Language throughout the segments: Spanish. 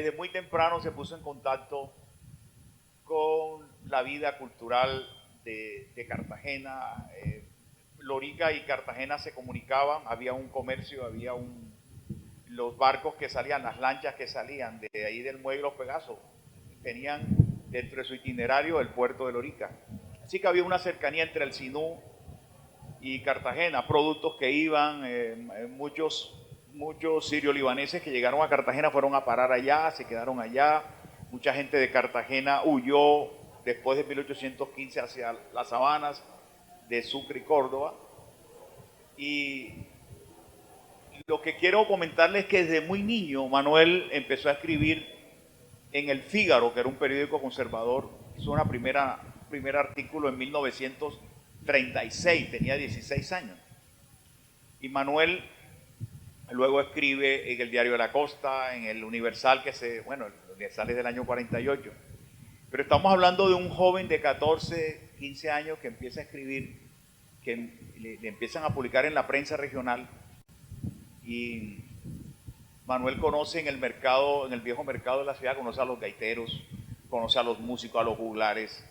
desde muy temprano se puso en contacto con la vida cultural de Cartagena. Lorica y Cartagena se comunicaban, había un comercio, los barcos que salían, las lanchas que salían de ahí del muelle Los Pegasos, tenían dentro de su itinerario el puerto de Lorica. Así que había una cercanía entre el Sinú y Cartagena, productos que iban, muchos sirio-libaneses que llegaron a Cartagena fueron a parar allá, se quedaron allá. Mucha gente de Cartagena huyó después de 1815 hacia las sabanas de Sucre y Córdoba. Y lo que quiero comentarles es que desde muy niño Manuel empezó a escribir en El Fígaro, que era un periódico conservador. Hizo un primer artículo en 1936, tenía 16 años. Y Manuel luego escribe en el Diario de la Costa, en el Universal, el Universal es del año 48. Pero estamos hablando de un joven de 14, 15 años que empieza a escribir, que le empiezan a publicar en la prensa regional. Y Manuel conoce en el mercado, en el viejo mercado de la ciudad, conoce a los gaiteros, conoce a los músicos, a los juglares,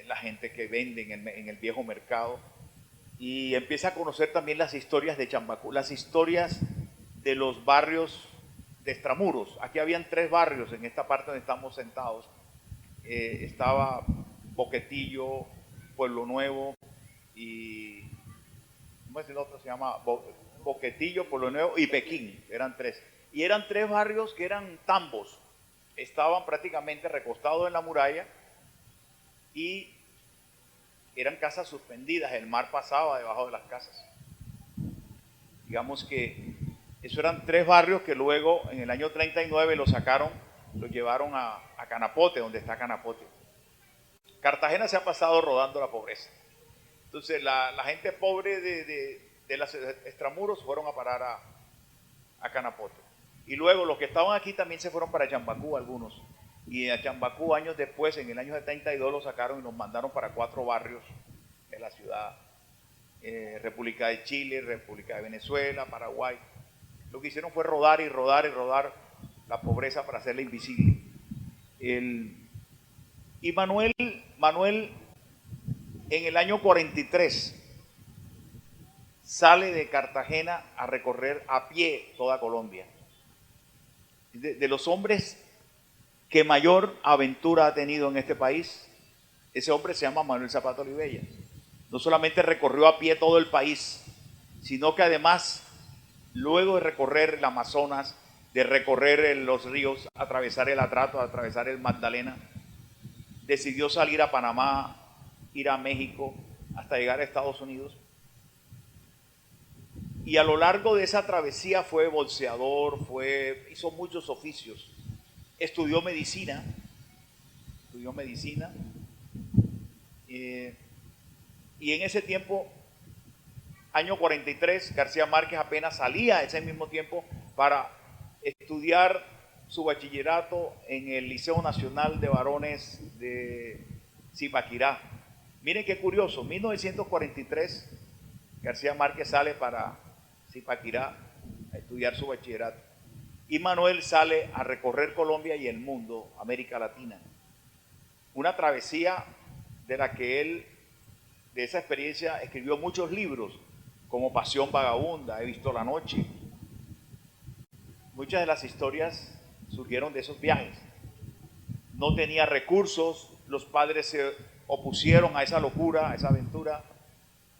la gente que vende en el viejo mercado. Y empieza a conocer también las historias de Chambacú, las historias de los barrios de extramuros. Aquí habían 3 barrios en esta parte donde estamos sentados. Estaba Boquetillo, Pueblo Nuevo y ¿cómo es el otro? Se llama Boquetillo, Pueblo Nuevo y Pekín. Eran 3. Y eran 3 barrios que eran tambos. Estaban prácticamente recostados en la muralla y eran casas suspendidas, el mar pasaba debajo de las casas. Digamos que esos eran 3 barrios que luego en el año 39 los sacaron, los llevaron a Canapote, donde está Canapote. Cartagena se ha pasado rodando la pobreza. Entonces la gente pobre de las extramuros fueron a parar a Canapote. Y luego los que estaban aquí también se fueron para Chambacú, algunos. Y a Chambacú años después, en el año 72, lo sacaron y nos mandaron para 4 barrios de la ciudad. República de Chile, República de Venezuela, Paraguay. Lo que hicieron fue rodar y rodar y rodar la pobreza para hacerla invisible. Y Manuel en el año 43 sale de Cartagena a recorrer a pie toda Colombia. De los hombres que mayor aventura ha tenido en este país, ese hombre se llama Manuel Zapata Olivella. No solamente recorrió a pie todo el país, sino que además, luego de recorrer el Amazonas, de recorrer los ríos, atravesar el Atrato, atravesar el Magdalena, decidió salir a Panamá, ir a México, hasta llegar a Estados Unidos. Y a lo largo de esa travesía fue bolseador, hizo muchos oficios. Estudió medicina. Y en ese tiempo, año 43, García Márquez apenas salía ese mismo tiempo para estudiar su bachillerato en el Liceo Nacional de Varones de Zipaquirá. Miren qué curioso, 1943 García Márquez sale para Zipaquirá a estudiar su bachillerato. Y Manuel sale a recorrer Colombia y el mundo, América Latina. Una travesía de la que él, de esa experiencia, escribió muchos libros, como Pasión Vagabunda, He visto la noche. Muchas de las historias surgieron de esos viajes. No tenía recursos, los padres se opusieron a esa locura, a esa aventura,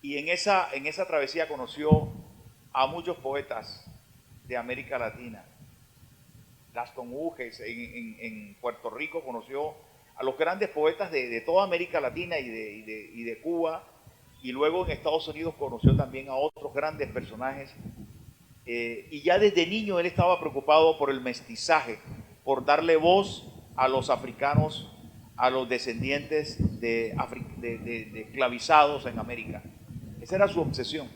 y en esa travesía conoció a muchos poetas de América Latina. Gastón Uges en Puerto Rico conoció a los grandes poetas de toda América Latina y de Cuba, y luego en Estados Unidos conoció también a otros grandes personajes. Y ya desde niño él estaba preocupado por el mestizaje, por darle voz a los africanos, a los descendientes de esclavizados en América. Esa era su obsesión.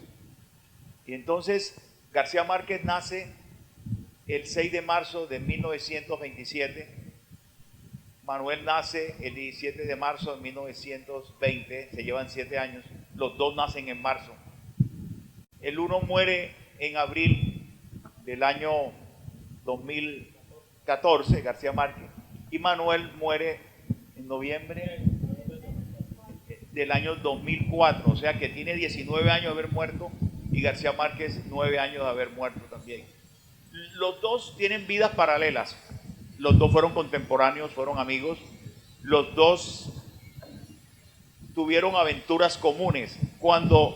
Y entonces García Márquez nace el 6 de marzo de 1927. Manuel nace el 17 de marzo de 1920, se llevan 7 años, los dos nacen en marzo. El uno muere en abril del año 2014 14, García Márquez, y Manuel muere en noviembre del año 2004, o sea que tiene 19 años de haber muerto y García Márquez 9 años de haber muerto también. Los dos tienen vidas paralelas, los dos fueron contemporáneos, fueron amigos, los dos tuvieron aventuras comunes. Cuando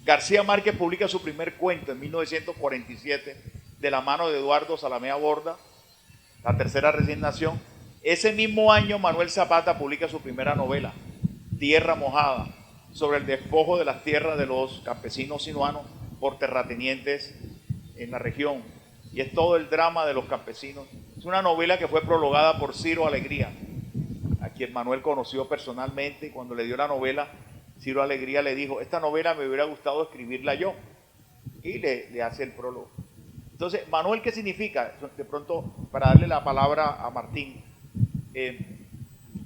García Márquez publica su primer cuento en 1947 de la mano de Eduardo Zalamea Borda, La tercera resignación, ese mismo año Manuel Zapata publica su primera novela, Tierra Mojada, sobre el despojo de las tierras de los campesinos sinuanos por terratenientes en la región. Y es todo el drama de los campesinos. Es una novela que fue prologada por Ciro Alegría, a quien Manuel conoció personalmente, y cuando le dio la novela, Ciro Alegría le dijo, esta novela me hubiera gustado escribirla yo, y le hace el prólogo. Entonces, Manuel, ¿qué significa? De pronto, para darle la palabra a Martín,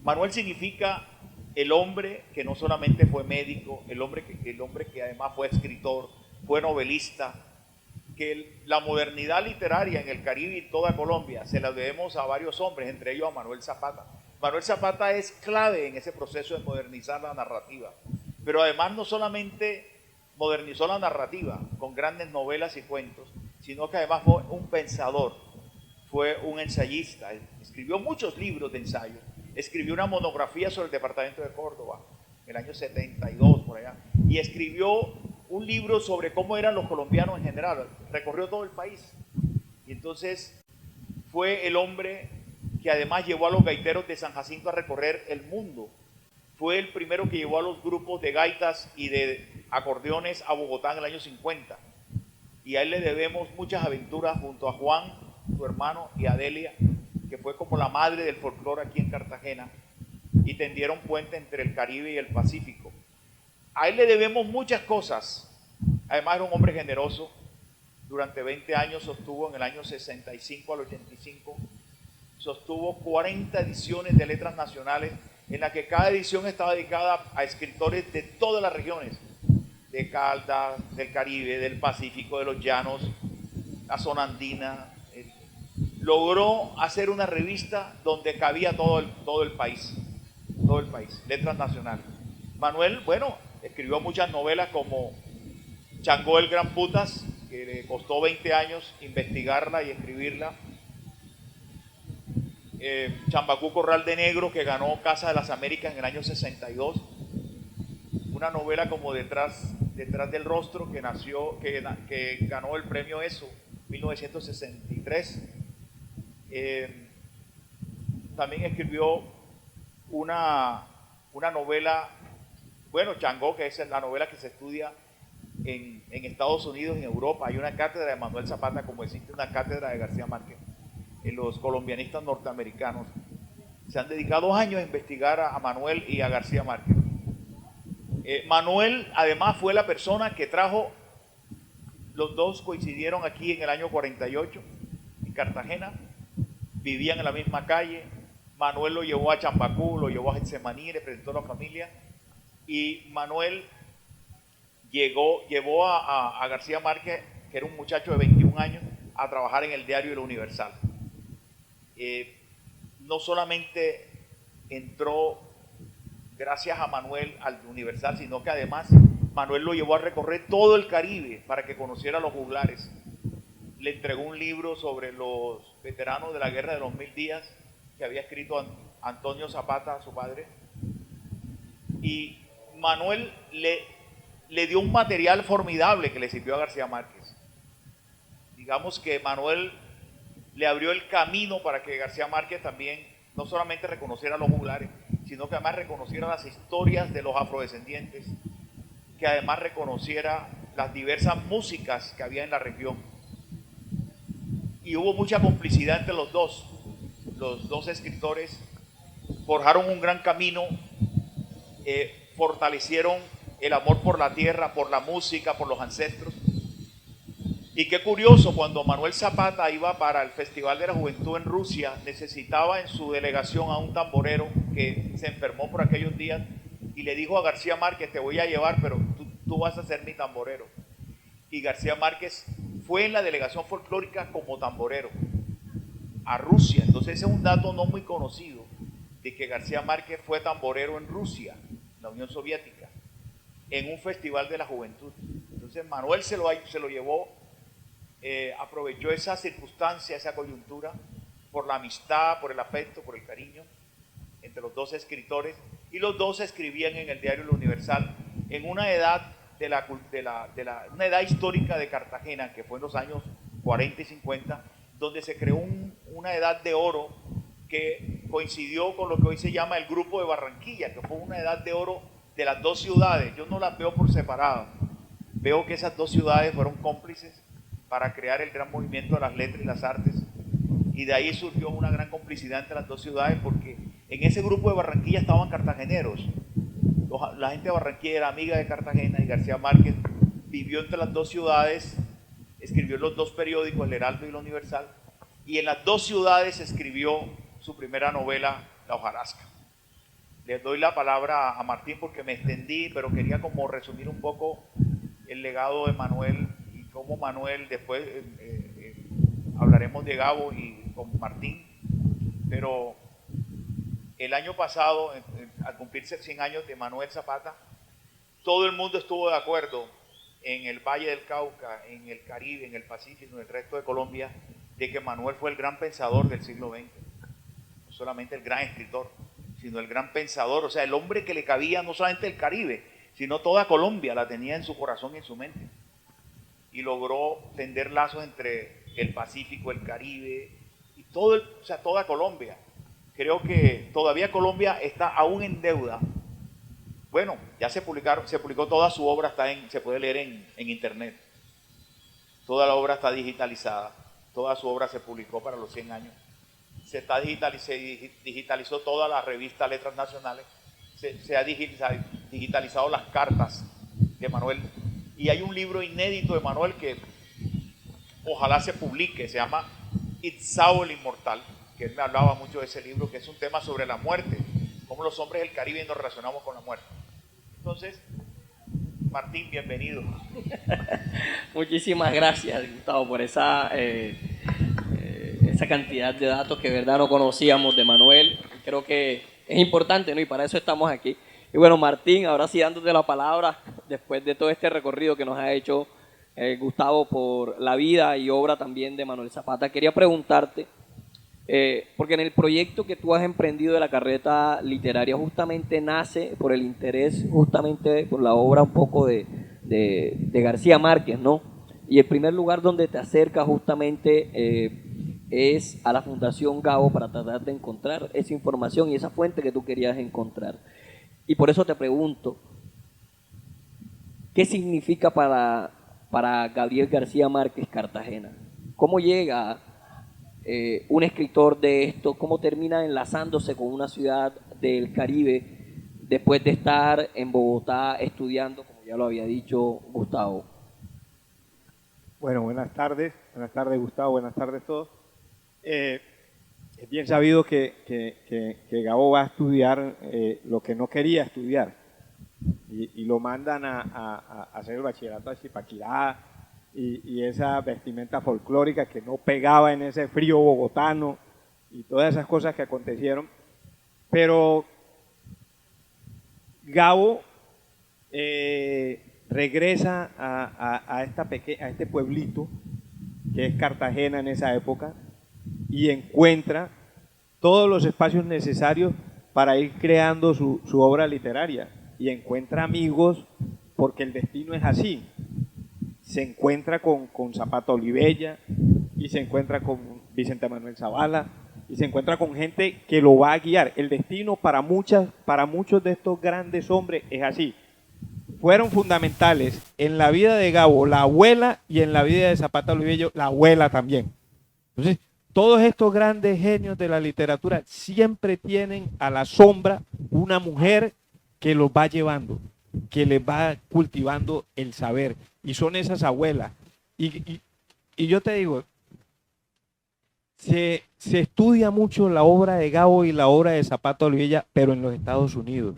Manuel significa el hombre que no solamente fue médico, el hombre que además fue escritor, fue novelista, que la modernidad literaria en el Caribe y toda Colombia se la debemos a varios hombres, entre ellos a Manuel Zapata. Manuel Zapata es clave en ese proceso de modernizar la narrativa, pero además no solamente modernizó la narrativa con grandes novelas y cuentos, sino que además fue un pensador, fue un ensayista, escribió muchos libros de ensayo, escribió una monografía sobre el departamento de Córdoba en el año 72 por allá, y escribió un libro sobre cómo eran los colombianos en general, recorrió todo el país, y entonces fue el hombre que además llevó a los gaiteros de San Jacinto a recorrer el mundo, fue el primero que llevó a los grupos de gaitas y de acordeones a Bogotá en el año 50, y a él le debemos muchas aventuras junto a Juan, su hermano, y a Delia, que fue como la madre del folclore aquí en Cartagena, y tendieron puente entre el Caribe y el Pacífico. A él le debemos muchas cosas. Además era un hombre generoso. Durante 20 años sostuvo, en el año 65 al 85, sostuvo 40 ediciones de Letras Nacionales, en la que cada edición estaba dedicada a escritores de todas las regiones, de Caldas, del Caribe, del Pacífico, de los Llanos, la zona andina. Logró hacer una revista donde cabía todo el país, Letras Nacionales. Manuel, bueno, escribió muchas novelas como Changó el Gran Putas, que le costó 20 años investigarla y escribirla. Chambacú Corral de Negro, que ganó Casa de las Américas en el año 62. Una novela como Detrás del Rostro, que ganó el premio ESO 1963. También escribió una novela, bueno, Changó, que es la novela que se estudia en Estados Unidos y en Europa. Hay una cátedra de Manuel Zapata, como existe una cátedra de García Márquez. Los colombianistas norteamericanos se han dedicado años a investigar a Manuel y a García Márquez. Manuel además fue la persona que trajo, los dos coincidieron aquí en el año 48 en Cartagena, vivían en la misma calle. Manuel lo llevó a Chambacú, lo llevó a Getsemaní, le presentó a la familia, y Manuel llevó a García Márquez, que era un muchacho de 21 años, a trabajar en el diario El Universal. No solamente entró gracias a Manuel al Universal, sino que además Manuel lo llevó a recorrer todo el Caribe para que conociera a los juglares. Le entregó un libro sobre los veteranos de la Guerra de los 1000 días que había escrito Antonio Zapata, su padre. Y Manuel le dio un material formidable que le sirvió a García Márquez. Digamos que Manuel le abrió el camino para que García Márquez también no solamente reconociera a los juglares, sino que además reconociera las historias de los afrodescendientes, que además reconociera las diversas músicas que había en la región. Y hubo mucha complicidad entre los dos escritores, forjaron un gran camino, fortalecieron el amor por la tierra, por la música, por los ancestros. Y qué curioso, cuando Manuel Zapata iba para el Festival de la Juventud en Rusia, necesitaba en su delegación a un tamborero que se enfermó por aquellos días y le dijo a García Márquez, te voy a llevar, pero tú vas a ser mi tamborero. Y García Márquez fue en la delegación folclórica como tamborero. a Rusia. Entonces ese es un dato no muy conocido, de que García Márquez fue tamborero en Rusia, la Unión Soviética, en un festival de la juventud. Entonces Manuel se lo llevó, aprovechó esa circunstancia, esa coyuntura, por la amistad, por el afecto, por el cariño entre los dos escritores, y los dos escribían en el diario El Universal en una edad una edad histórica de Cartagena, que fue en los años 40 y 50, donde se creó una edad de oro que coincidió con lo que hoy se llama el Grupo de Barranquilla, que fue una edad de oro de las dos ciudades. Yo no las veo por separado, veo que esas dos ciudades fueron cómplices para crear el gran movimiento de las letras y las artes, y de ahí surgió una gran complicidad entre las dos ciudades, porque en ese grupo de Barranquilla estaban cartageneros. La gente de Barranquilla era amiga de Cartagena, y García Márquez vivió entre las dos ciudades, escribió en los dos periódicos, El Heraldo y El Universal, y en las dos ciudades escribió su primera novela, La hojarasca. Les doy la palabra a Martín porque me extendí, pero quería como resumir un poco el legado de Manuel, y cómo Manuel, después hablaremos de Gabo y con Martín, pero el año pasado, al cumplirse 100 años de Manuel Zapata, todo el mundo estuvo de acuerdo en el Valle del Cauca, en el Caribe, en el Pacífico, en el resto de Colombia, de que Manuel fue el gran pensador del siglo XX. No solamente el gran escritor, sino el gran pensador, o sea, el hombre que le cabía no solamente el Caribe, sino toda Colombia la tenía en su corazón y en su mente. Y logró tender lazos entre el Pacífico, el Caribe y toda Colombia. Creo que todavía Colombia está aún en deuda. Bueno, ya se publicó toda su obra, se puede leer en internet. Toda la obra está digitalizada, toda su obra se publicó para los 100 años. Se digitalizó toda la revista Letras Nacionales, se ha digitalizado las cartas de Manuel, y hay un libro inédito de Manuel que ojalá se publique, se llama Itzao el Inmortal, que él me hablaba mucho de ese libro, que es un tema sobre la muerte, cómo los hombres del Caribe nos relacionamos con la muerte. Entonces, Martín, bienvenido. Muchísimas gracias, Gustavo, por esa cantidad de datos que de verdad no conocíamos de Manuel. Creo que es importante, ¿no? Y para eso estamos aquí. Y bueno, Martín, ahora sí dándote la palabra, después de todo este recorrido que nos ha hecho Gustavo por la vida y obra también de Manuel Zapata, quería preguntarte, porque en el proyecto que tú has emprendido de la carreta literaria justamente nace por el interés, justamente por la obra un poco de García Márquez, ¿no? Y el primer lugar donde te acercas justamente es a la Fundación Gabo para tratar de encontrar esa información y esa fuente que tú querías encontrar. Y por eso te pregunto, ¿qué significa para Gabriel García Márquez Cartagena? ¿Cómo llega un escritor de esto? ¿Cómo termina enlazándose con una ciudad del Caribe después de estar en Bogotá estudiando, como ya lo había dicho Gustavo? Bueno, buenas tardes Gustavo, buenas tardes a todos. Es bien sabido que Gabo va a estudiar lo que no quería estudiar, y lo mandan a hacer el bachillerato a Zipaquirá, y esa vestimenta folclórica que no pegaba en ese frío bogotano y todas esas cosas que acontecieron. Pero Gabo regresa a este pueblito que es Cartagena en esa época, y encuentra todos los espacios necesarios para ir creando su obra literaria, y encuentra amigos, porque el destino es así. Se encuentra con Zapata Olivella, y se encuentra con Vicente Manuel Zavala, y se encuentra con gente que lo va a guiar. El destino para muchos de estos grandes hombres es así. Fueron fundamentales en la vida de Gabo la abuela, y en la vida de Zapata Olivella la abuela también. Entonces, todos estos grandes genios de la literatura siempre tienen a la sombra una mujer que los va llevando, que les va cultivando el saber, y son esas abuelas. Y yo te digo, se estudia mucho la obra de Gabo y la obra de Zapata Olivella, pero en los Estados Unidos.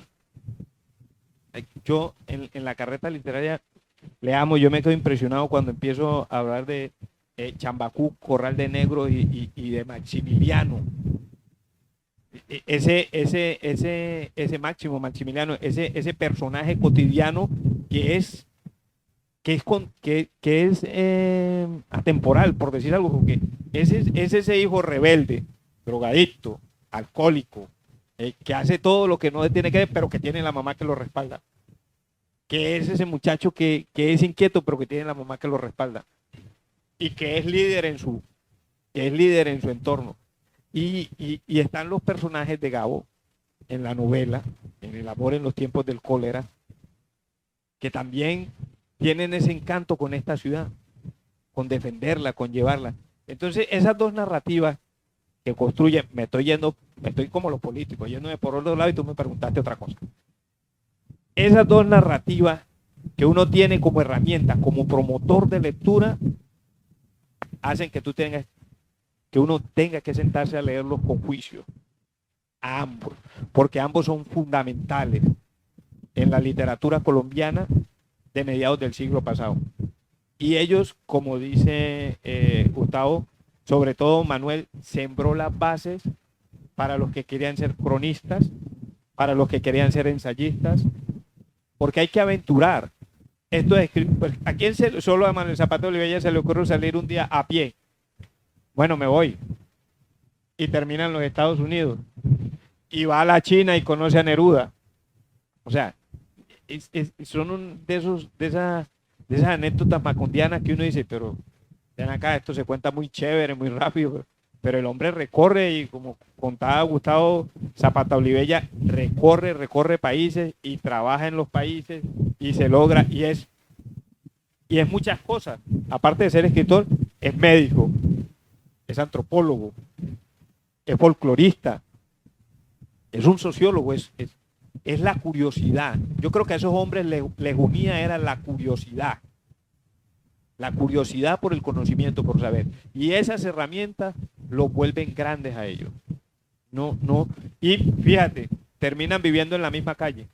Yo en la carreta literaria le amo, yo me quedo impresionado cuando empiezo a hablar de Chambacú, Corral de Negros y de Maximiliano. Ese Maximiliano, ese personaje cotidiano que es atemporal, por decir algo, porque es ese hijo rebelde, drogadicto, alcohólico, que hace todo lo que no tiene que ver, pero que tiene la mamá que lo respalda. Que es ese muchacho que es inquieto, pero que tiene la mamá que lo respalda. Y que es líder en su entorno. Y están los personajes de Gabo en la novela, en El amor en los tiempos del cólera, que también tienen ese encanto con esta ciudad, con defenderla, con llevarla. Entonces, esas dos narrativas que construyen, me estoy como los políticos, yéndome por otro lado y tú me preguntaste otra cosa. Esas dos narrativas que uno tiene como herramienta, como promotor de lectura, hacen que uno tenga que sentarse a leerlos con juicio, a ambos, porque ambos son fundamentales en la literatura colombiana de mediados del siglo pasado. Y ellos, como dice Gustavo, sobre todo Manuel, sembró las bases para los que querían ser cronistas, para los que querían ser ensayistas, porque hay que aventurar. Esto es, pues, ¿a quién solo a Manuel Zapata Olivella se le ocurre salir un día a pie? Bueno, me voy. Y termina en los Estados Unidos. Y va a la China y conoce a Neruda. O sea, son de esas anécdotas macondianas que uno dice, pero ven acá, esto se cuenta muy chévere, muy rápido, pero el hombre recorre, y como contaba Gustavo Zapata Olivella, recorre países y trabaja en los países y se logra, y es muchas cosas. Aparte de ser escritor, es médico, es antropólogo, es folclorista, es un sociólogo, es la curiosidad. Yo creo que a esos hombres les unía era la curiosidad por el conocimiento, por saber. Y esas herramientas los vuelven grandes a ellos. Y fíjate, terminan viviendo en la misma calle.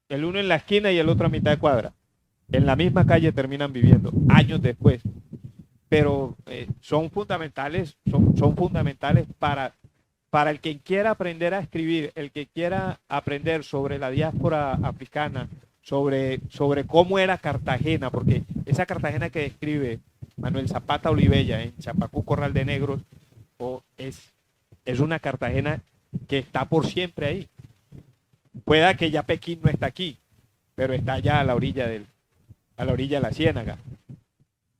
El uno en la esquina y el otro a mitad de cuadra. En la misma calle terminan viviendo, años después. Pero son fundamentales para el que quiera aprender a escribir, el que quiera aprender sobre la diáspora africana, sobre cómo era Cartagena, porque esa Cartagena que describe Manuel Zapata Olivella en Chambacú, Corral de Negros, es una Cartagena que está por siempre ahí. Pueda que ya Pekín no está aquí, pero está allá a la orilla de la ciénaga.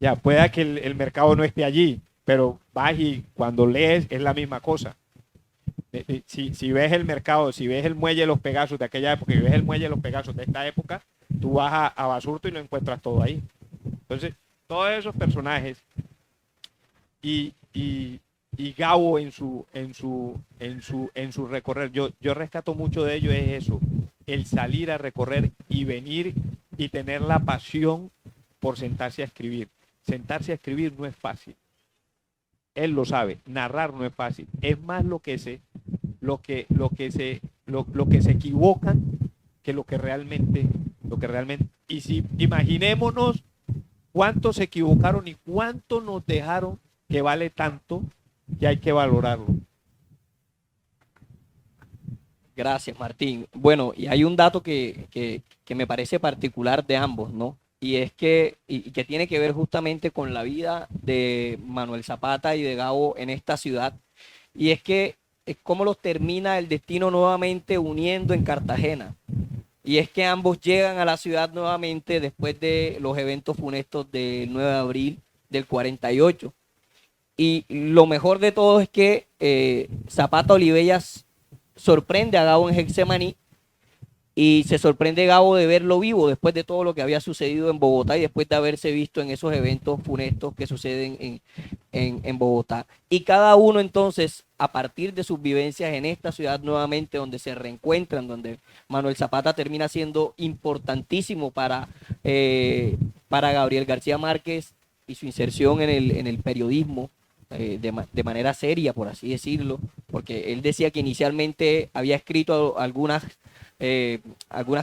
Ya, pueda que el mercado no esté allí, pero vas y cuando lees es la misma cosa. Si ves el mercado, si ves el muelle de los Pegasos de aquella época y ves el muelle de los Pegasos de esta época, tú vas a Basurto y lo encuentras todo ahí. Entonces, todos esos personajes y Gabo en su recorrer, yo rescato mucho de ello, es eso, el salir a recorrer y venir y tener la pasión por sentarse a escribir. Sentarse a escribir no es fácil. Él lo sabe, narrar no es fácil. Es más lo que se equivocan que lo que realmente. Y si imaginémonos cuántos se equivocaron y cuánto nos dejaron, que vale tanto, que hay que valorarlo. Gracias, Martín. Bueno, y hay un dato que me parece particular de ambos, ¿no? Y es que tiene que ver justamente con la vida de Manuel Zapata y de Gabo en esta ciudad. Y es que es cómo los termina el destino nuevamente uniendo en Cartagena. Y es que ambos llegan a la ciudad nuevamente después de los eventos funestos del 9 de abril del 48. Y lo mejor de todo es que Zapata Olivella sorprende a Gabo en Getsemaní, y se sorprende Gabo de verlo vivo después de todo lo que había sucedido en Bogotá y después de haberse visto en esos eventos funestos que suceden en Bogotá. Y cada uno entonces, a partir de sus vivencias en esta ciudad nuevamente, donde se reencuentran, donde Manuel Zapata termina siendo importantísimo para Gabriel García Márquez y su inserción en el periodismo, de manera seria, por así decirlo, porque él decía que inicialmente había escrito algunas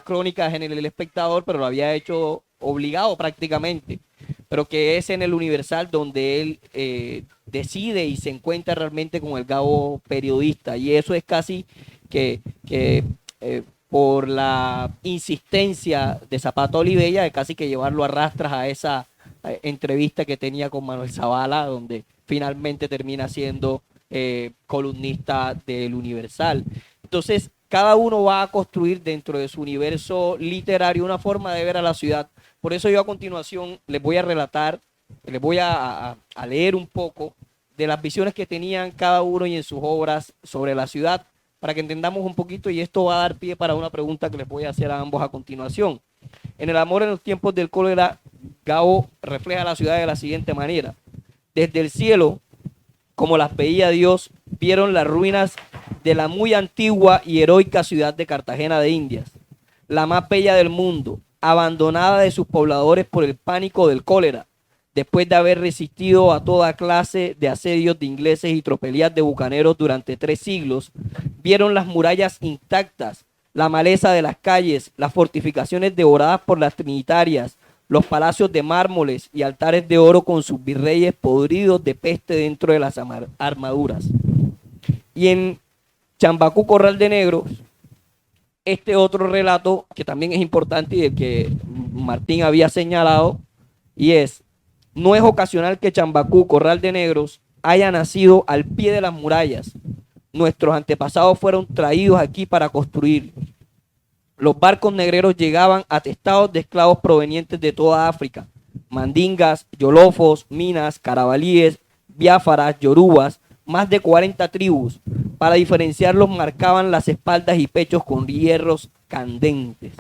crónicas en El Espectador, pero lo había hecho obligado prácticamente. pero que es en el Universal donde él decide y se encuentra realmente con el Gabo periodista. Y eso es casi que por la insistencia de Zapata Olivella, de casi que llevarlo a rastras a esa entrevista que tenía con Manuel Zavala, donde finalmente termina siendo columnista del Universal. Entonces, cada uno va a construir dentro de su universo literario una forma de ver a la ciudad. Por eso yo a continuación les voy a relatar, les voy a leer un poco de las visiones que tenían cada uno y en sus obras sobre la ciudad, para que entendamos un poquito, y esto va a dar pie para una pregunta que les voy a hacer a ambos a continuación. En El amor en los tiempos del cólera, Gabo refleja la ciudad de la siguiente manera: desde el cielo, como las veía Dios, vieron las ruinas de la muy antigua y heroica ciudad de Cartagena de Indias, la más bella del mundo, abandonada de sus pobladores por el pánico del cólera, después de haber resistido a toda clase de asedios de ingleses y tropelías de bucaneros durante 3 siglos. Vieron las murallas intactas, la maleza de las calles, las fortificaciones devoradas por las trinitarias, los palacios de mármoles y altares de oro con sus virreyes podridos de peste dentro de las armaduras. Y en Chambacú, Corral de Negros, este otro relato que también es importante y del que Martín había señalado, y es: no es ocasional que Chambacú, Corral de Negros, haya nacido al pie de las murallas. Nuestros antepasados fueron traídos aquí para construir. Los barcos negreros llegaban atestados de esclavos provenientes de toda África: mandingas, yolofos, minas, carabalíes, biáfaras, yorubas, más de 40 tribus. Para diferenciarlos marcaban las espaldas y pechos con hierros candentes.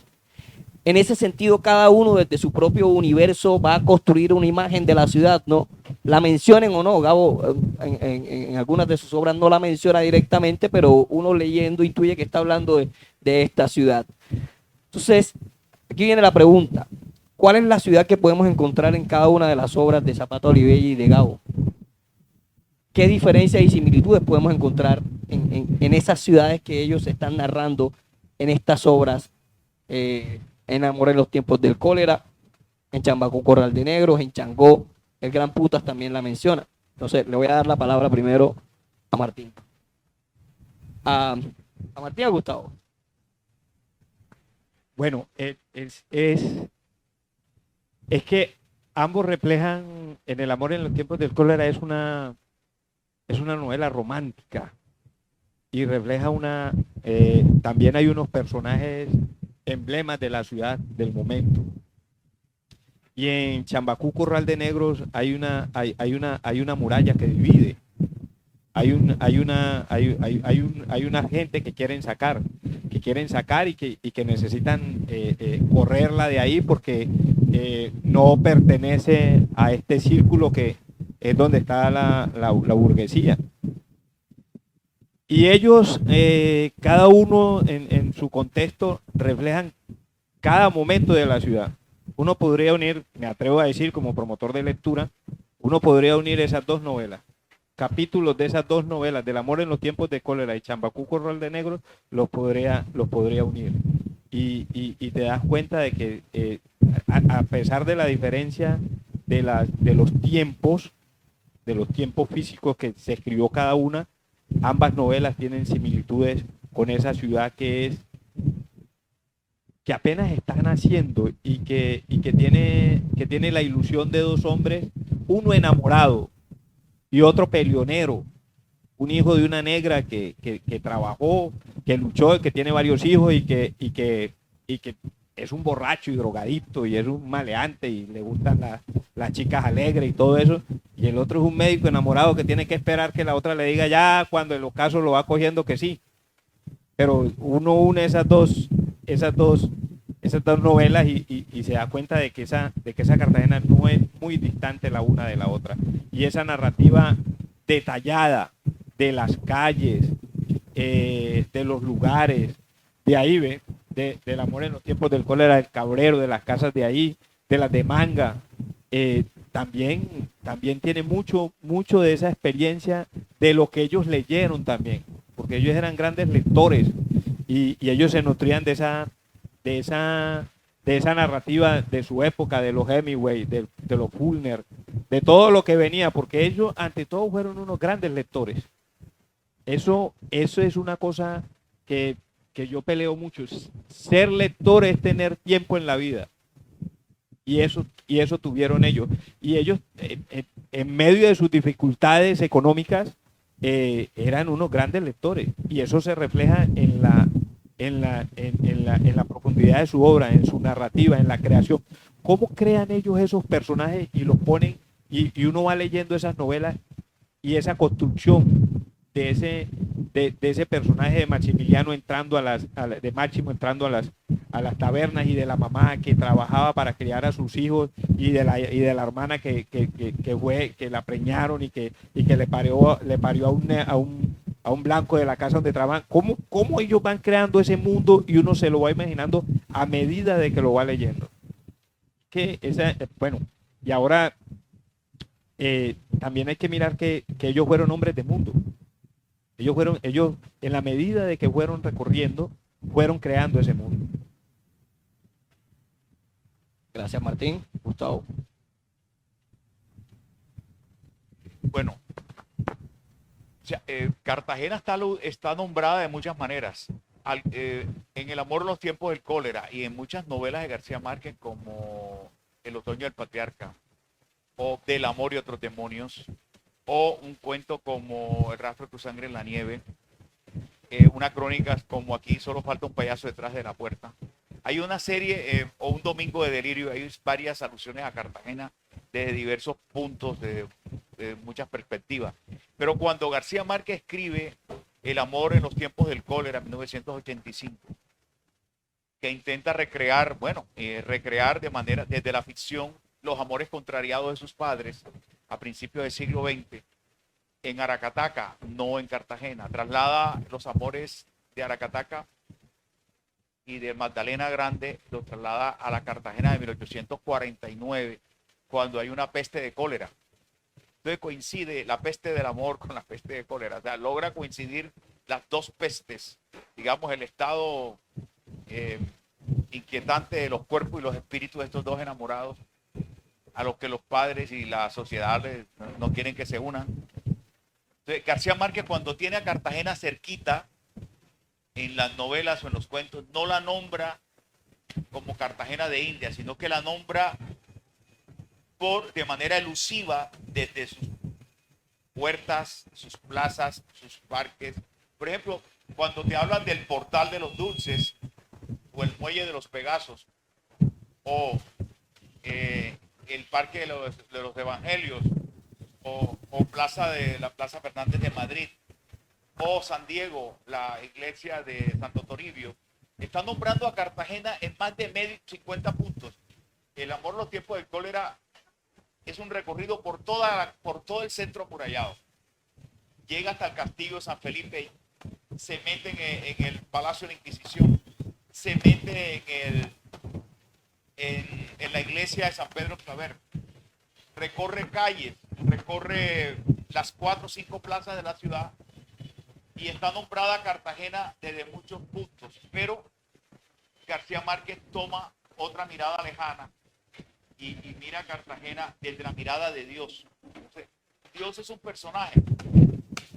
En ese sentido, cada uno desde su propio universo va a construir una imagen de la ciudad, ¿no? La mencionen o no, Gabo en algunas de sus obras no la menciona directamente, pero uno leyendo intuye que está hablando de esta ciudad. Entonces, aquí viene la pregunta: ¿cuál es la ciudad que podemos encontrar en cada una de las obras de Zapata Olivella y de Gabo? ¿Qué diferencias y similitudes podemos encontrar en esas ciudades que ellos están narrando en estas obras? En Amor en los tiempos del cólera, en Chambacú, Corral de Negros, en Changó, el Gran Putas también la menciona. Entonces, le voy a dar la palabra primero a Martín. A Martín, a Gustavo. Bueno, es que ambos reflejan, en El amor en los tiempos del cólera es una novela romántica y refleja también hay unos personajes emblemas de la ciudad del momento. Y en Chambacú, Corral de Negros hay una muralla que divide. Hay una gente que quieren sacar y que necesitan correrla de ahí porque no pertenece a este círculo que es donde está la burguesía. Y ellos, cada uno en su contexto, reflejan cada momento de la ciudad. Uno podría unir, me atrevo a decir como promotor de lectura, uno podría unir esas dos novelas, capítulos de esas dos novelas, del amor en los tiempos de cólera y Chambacú, Corral de Negros, los podría unir. Y te das cuenta de que a pesar de la diferencia de los tiempos físicos que se escribió cada una, ambas novelas tienen similitudes con esa ciudad que apenas está naciendo y que tiene la ilusión de dos hombres, uno enamorado y otro peleonero, un hijo de una negra que trabajó, que luchó, que tiene varios hijos y que es un borracho y drogadicto y es un maleante y le gustan las chicas alegres y todo eso, y el otro es un médico enamorado que tiene que esperar que la otra le diga ya cuando el ocaso lo va cogiendo que sí. Pero uno une esas dos novelas y se da cuenta de que esa Cartagena no es muy distante la una de la otra. Y esa narrativa detallada de las calles, de los lugares, de ahí, del amor en los tiempos del cólera, del Cabrero, de las casas de ahí, de las de Manga, también tiene mucho de esa experiencia de lo que ellos leyeron también, porque ellos eran grandes lectores y ellos se nutrían de de esa narrativa de su época, de los Hemingway, de los Fulner, de todo lo que venía, porque ellos ante todo fueron unos grandes lectores. Eso es una cosa que yo peleo mucho. Ser lector es tener tiempo en la vida. Y eso tuvieron ellos. Y ellos, en medio de sus dificultades económicas, eran unos grandes lectores. Y eso se refleja en la profundidad de su obra, en su narrativa, en la creación. ¿Cómo crean ellos esos personajes y los ponen? Y uno va leyendo esas novelas y esa construcción de ese personaje de Maximiliano entrando de Máximo entrando a las tabernas, y de la mamá que trabajaba para criar a sus hijos, y de la hermana que la preñaron y que le parió a un blanco de la casa donde trabajan. ¿Cómo ellos van creando ese mundo y uno se lo va imaginando a medida de que lo va leyendo? Bueno, y ahora también hay que mirar que ellos fueron hombres de mundo. Ellos, en la medida de que fueron recorriendo, fueron creando ese mundo. Gracias, Martín. Gustavo. Bueno, o sea, Cartagena está nombrada de muchas maneras. En El amor en los tiempos del cólera y en muchas novelas de García Márquez, como El otoño del patriarca, o Del amor y otros demonios, o un cuento como El rastro de tu sangre en la nieve, una crónica como Aquí solo falta un payaso detrás de la puerta. Hay una serie, o Un domingo de delirio, hay varias alusiones a Cartagena desde diversos puntos, de muchas perspectivas. Pero cuando García Márquez escribe El amor en los tiempos del cólera, en 1985, que intenta recrear desde la ficción los amores contrariados de sus padres a principios del siglo XX, en Aracataca, no en Cartagena. Traslada los amores de Aracataca y de Magdalena Grande, los traslada a la Cartagena de 1849, cuando hay una peste de cólera. Entonces coincide la peste del amor con la peste de cólera. O sea, logra coincidir las dos pestes, digamos, el estado inquietante de los cuerpos y los espíritus de estos dos enamorados, a los que los padres y la sociedad no quieren que se unan. Entonces, García Márquez, cuando tiene a Cartagena cerquita en las novelas o en los cuentos, no la nombra como Cartagena de India, sino que la nombra de manera elusiva desde sus puertas, sus plazas, sus parques. Por ejemplo, cuando te hablan del Portal de los Dulces, o el Muelle de los Pegasos, o el Parque de los Evangelios, o la Plaza Fernández de Madrid, o San Diego, la iglesia de Santo Toribio, están nombrando a Cartagena en más de 50 puntos. El amor en los tiempos del cólera es un recorrido por todo el centro amurallado. Llega hasta el castillo de San Felipe, se meten en el Palacio de la Inquisición, se mete en la iglesia de San Pedro Claver, recorre calles, recorre las 4 o 5 plazas de la ciudad, y está nombrada Cartagena desde muchos puntos, pero García Márquez toma otra mirada lejana y mira a Cartagena desde la mirada de Dios. Entonces, Dios es un personaje,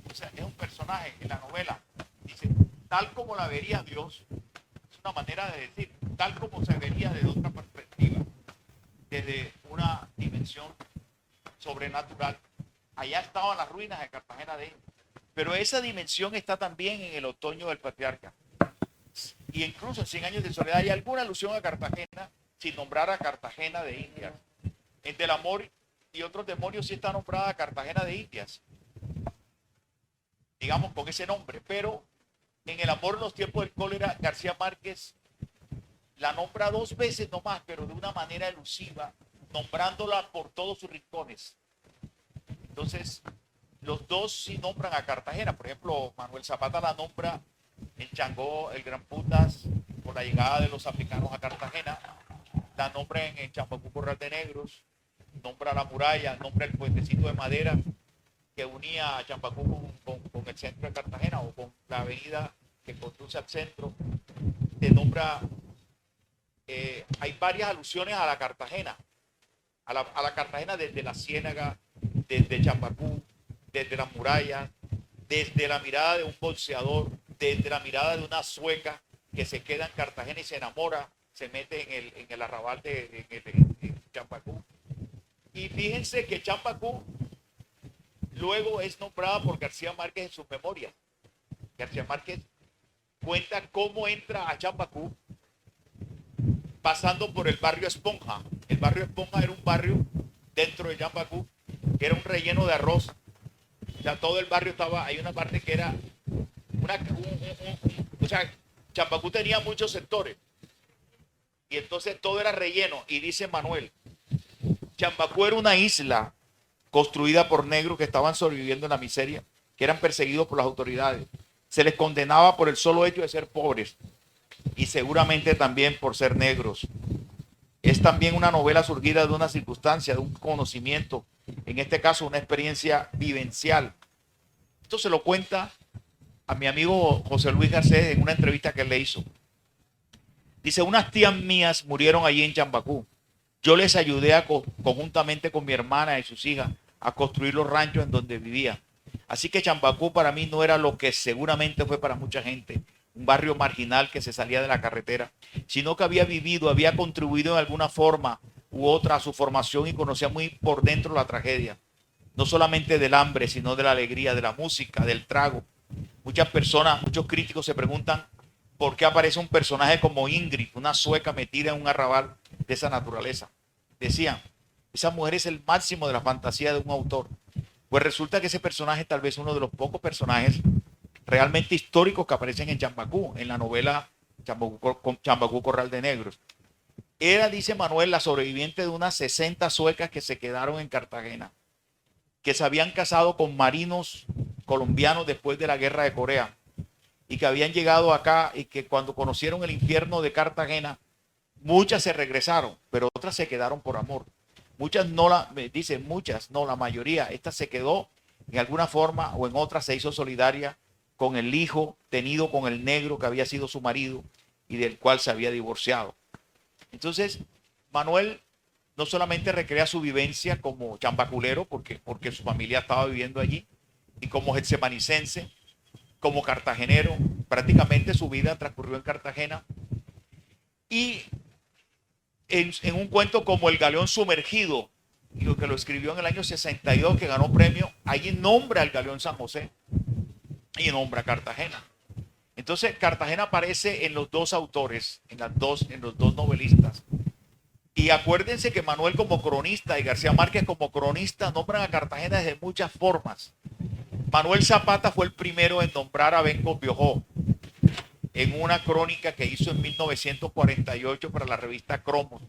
o sea, es un personaje en la novela. Dice, tal como la vería Dios, es una manera de decir, tal como se vería desde otra perspectiva, desde una dimensión sobrenatural. Allá estaban las ruinas de Cartagena de India. Pero esa dimensión está también en El otoño del patriarca. Y incluso en 100 años de soledad hay alguna alusión a Cartagena sin nombrar a Cartagena de Indias. En Del amor y otros demonios sí está nombrada Cartagena de Indias, digamos con ese nombre. Pero en El amor en los tiempos del cólera, García Márquez la nombra 2 veces nomás, pero de una manera elusiva, nombrándola por todos sus rincones. Entonces, los dos sí nombran a Cartagena. Por ejemplo, Manuel Zapata la nombra en Changó, el Gran Putas, por la llegada de los africanos a Cartagena. La nombra en Champacú, Corral de Negros. Nombra la muralla, nombra el puentecito de madera que unía a Champacú con el centro de Cartagena, o con la avenida que conduce al centro. Te nombra hay varias alusiones a la Cartagena, a la Cartagena desde la Ciénaga, desde Chambacú, desde las murallas, desde la mirada de un boxeador, desde la mirada de una sueca que se queda en Cartagena y se enamora, se mete en el arrabal en Chambacú. Y fíjense que Chambacú luego es nombrada por García Márquez en sus memorias. García Márquez cuenta cómo entra a Chambacú pasando por el barrio Esponja. El barrio Esponja era un barrio dentro de Chambacú que era un relleno de arroz. O sea, todo el barrio estaba, hay una parte que era o sea, Chambacú tenía muchos sectores y entonces todo era relleno. Y dice Manuel, Chambacú era una isla construida por negros que estaban sobreviviendo en la miseria, que eran perseguidos por las autoridades. Se les condenaba por el solo hecho de ser pobres y seguramente también por ser negros. Es también una novela surgida de una circunstancia, de un conocimiento, en este caso una experiencia vivencial. Esto se lo cuenta a mi amigo José Luis Garcés en una entrevista que él le hizo. Dice, unas tías mías murieron allí en Chambacú. Yo les ayudé conjuntamente con mi hermana y sus hijas a construir los ranchos en donde vivía. Así que Chambacú para mí no era lo que seguramente fue para mucha gente, un barrio marginal que se salía de la carretera, sino que había vivido, había contribuido en alguna forma u otra a su formación y conocía muy por dentro la tragedia. No solamente del hambre, sino de la alegría, de la música, del trago. Muchas personas, muchos críticos se preguntan por qué aparece un personaje como Ingrid, una sueca metida en un arrabal de esa naturaleza. Decían, esa mujer es el máximo de la fantasía de un autor. Pues resulta que ese personaje tal vez uno de los pocos personajes realmente históricos que aparecen en Chambacú, en la novela Chambacú Corral de Negros. Era, dice Manuel, la sobreviviente de unas 60 suecas que se quedaron en Cartagena, que se habían casado con marinos colombianos después de la guerra de Corea y que habían llegado acá y que cuando conocieron el infierno de Cartagena, muchas se regresaron, pero otras se quedaron por amor. Muchas no dicen muchas, no, la mayoría, esta se quedó en alguna forma o en otra se hizo solidaria con el hijo tenido con el negro que había sido su marido y del cual se había divorciado. Entonces, Manuel no solamente recrea su vivencia como chambaculero, porque su familia estaba viviendo allí, y como getsemanicense, como cartagenero, prácticamente su vida transcurrió en Cartagena, y en un cuento como El Galeón Sumergido, que lo escribió en el año 62, que ganó premio, allí nombra al Galeón San José y nombra Cartagena. Entonces Cartagena aparece en los dos autores, en los dos novelistas. Y acuérdense que Manuel como cronista y García Márquez como cronista nombran a Cartagena de muchas formas. Manuel Zapata fue el primero en nombrar a Bencos Biojó en una crónica que hizo en 1948 para la revista Cromos,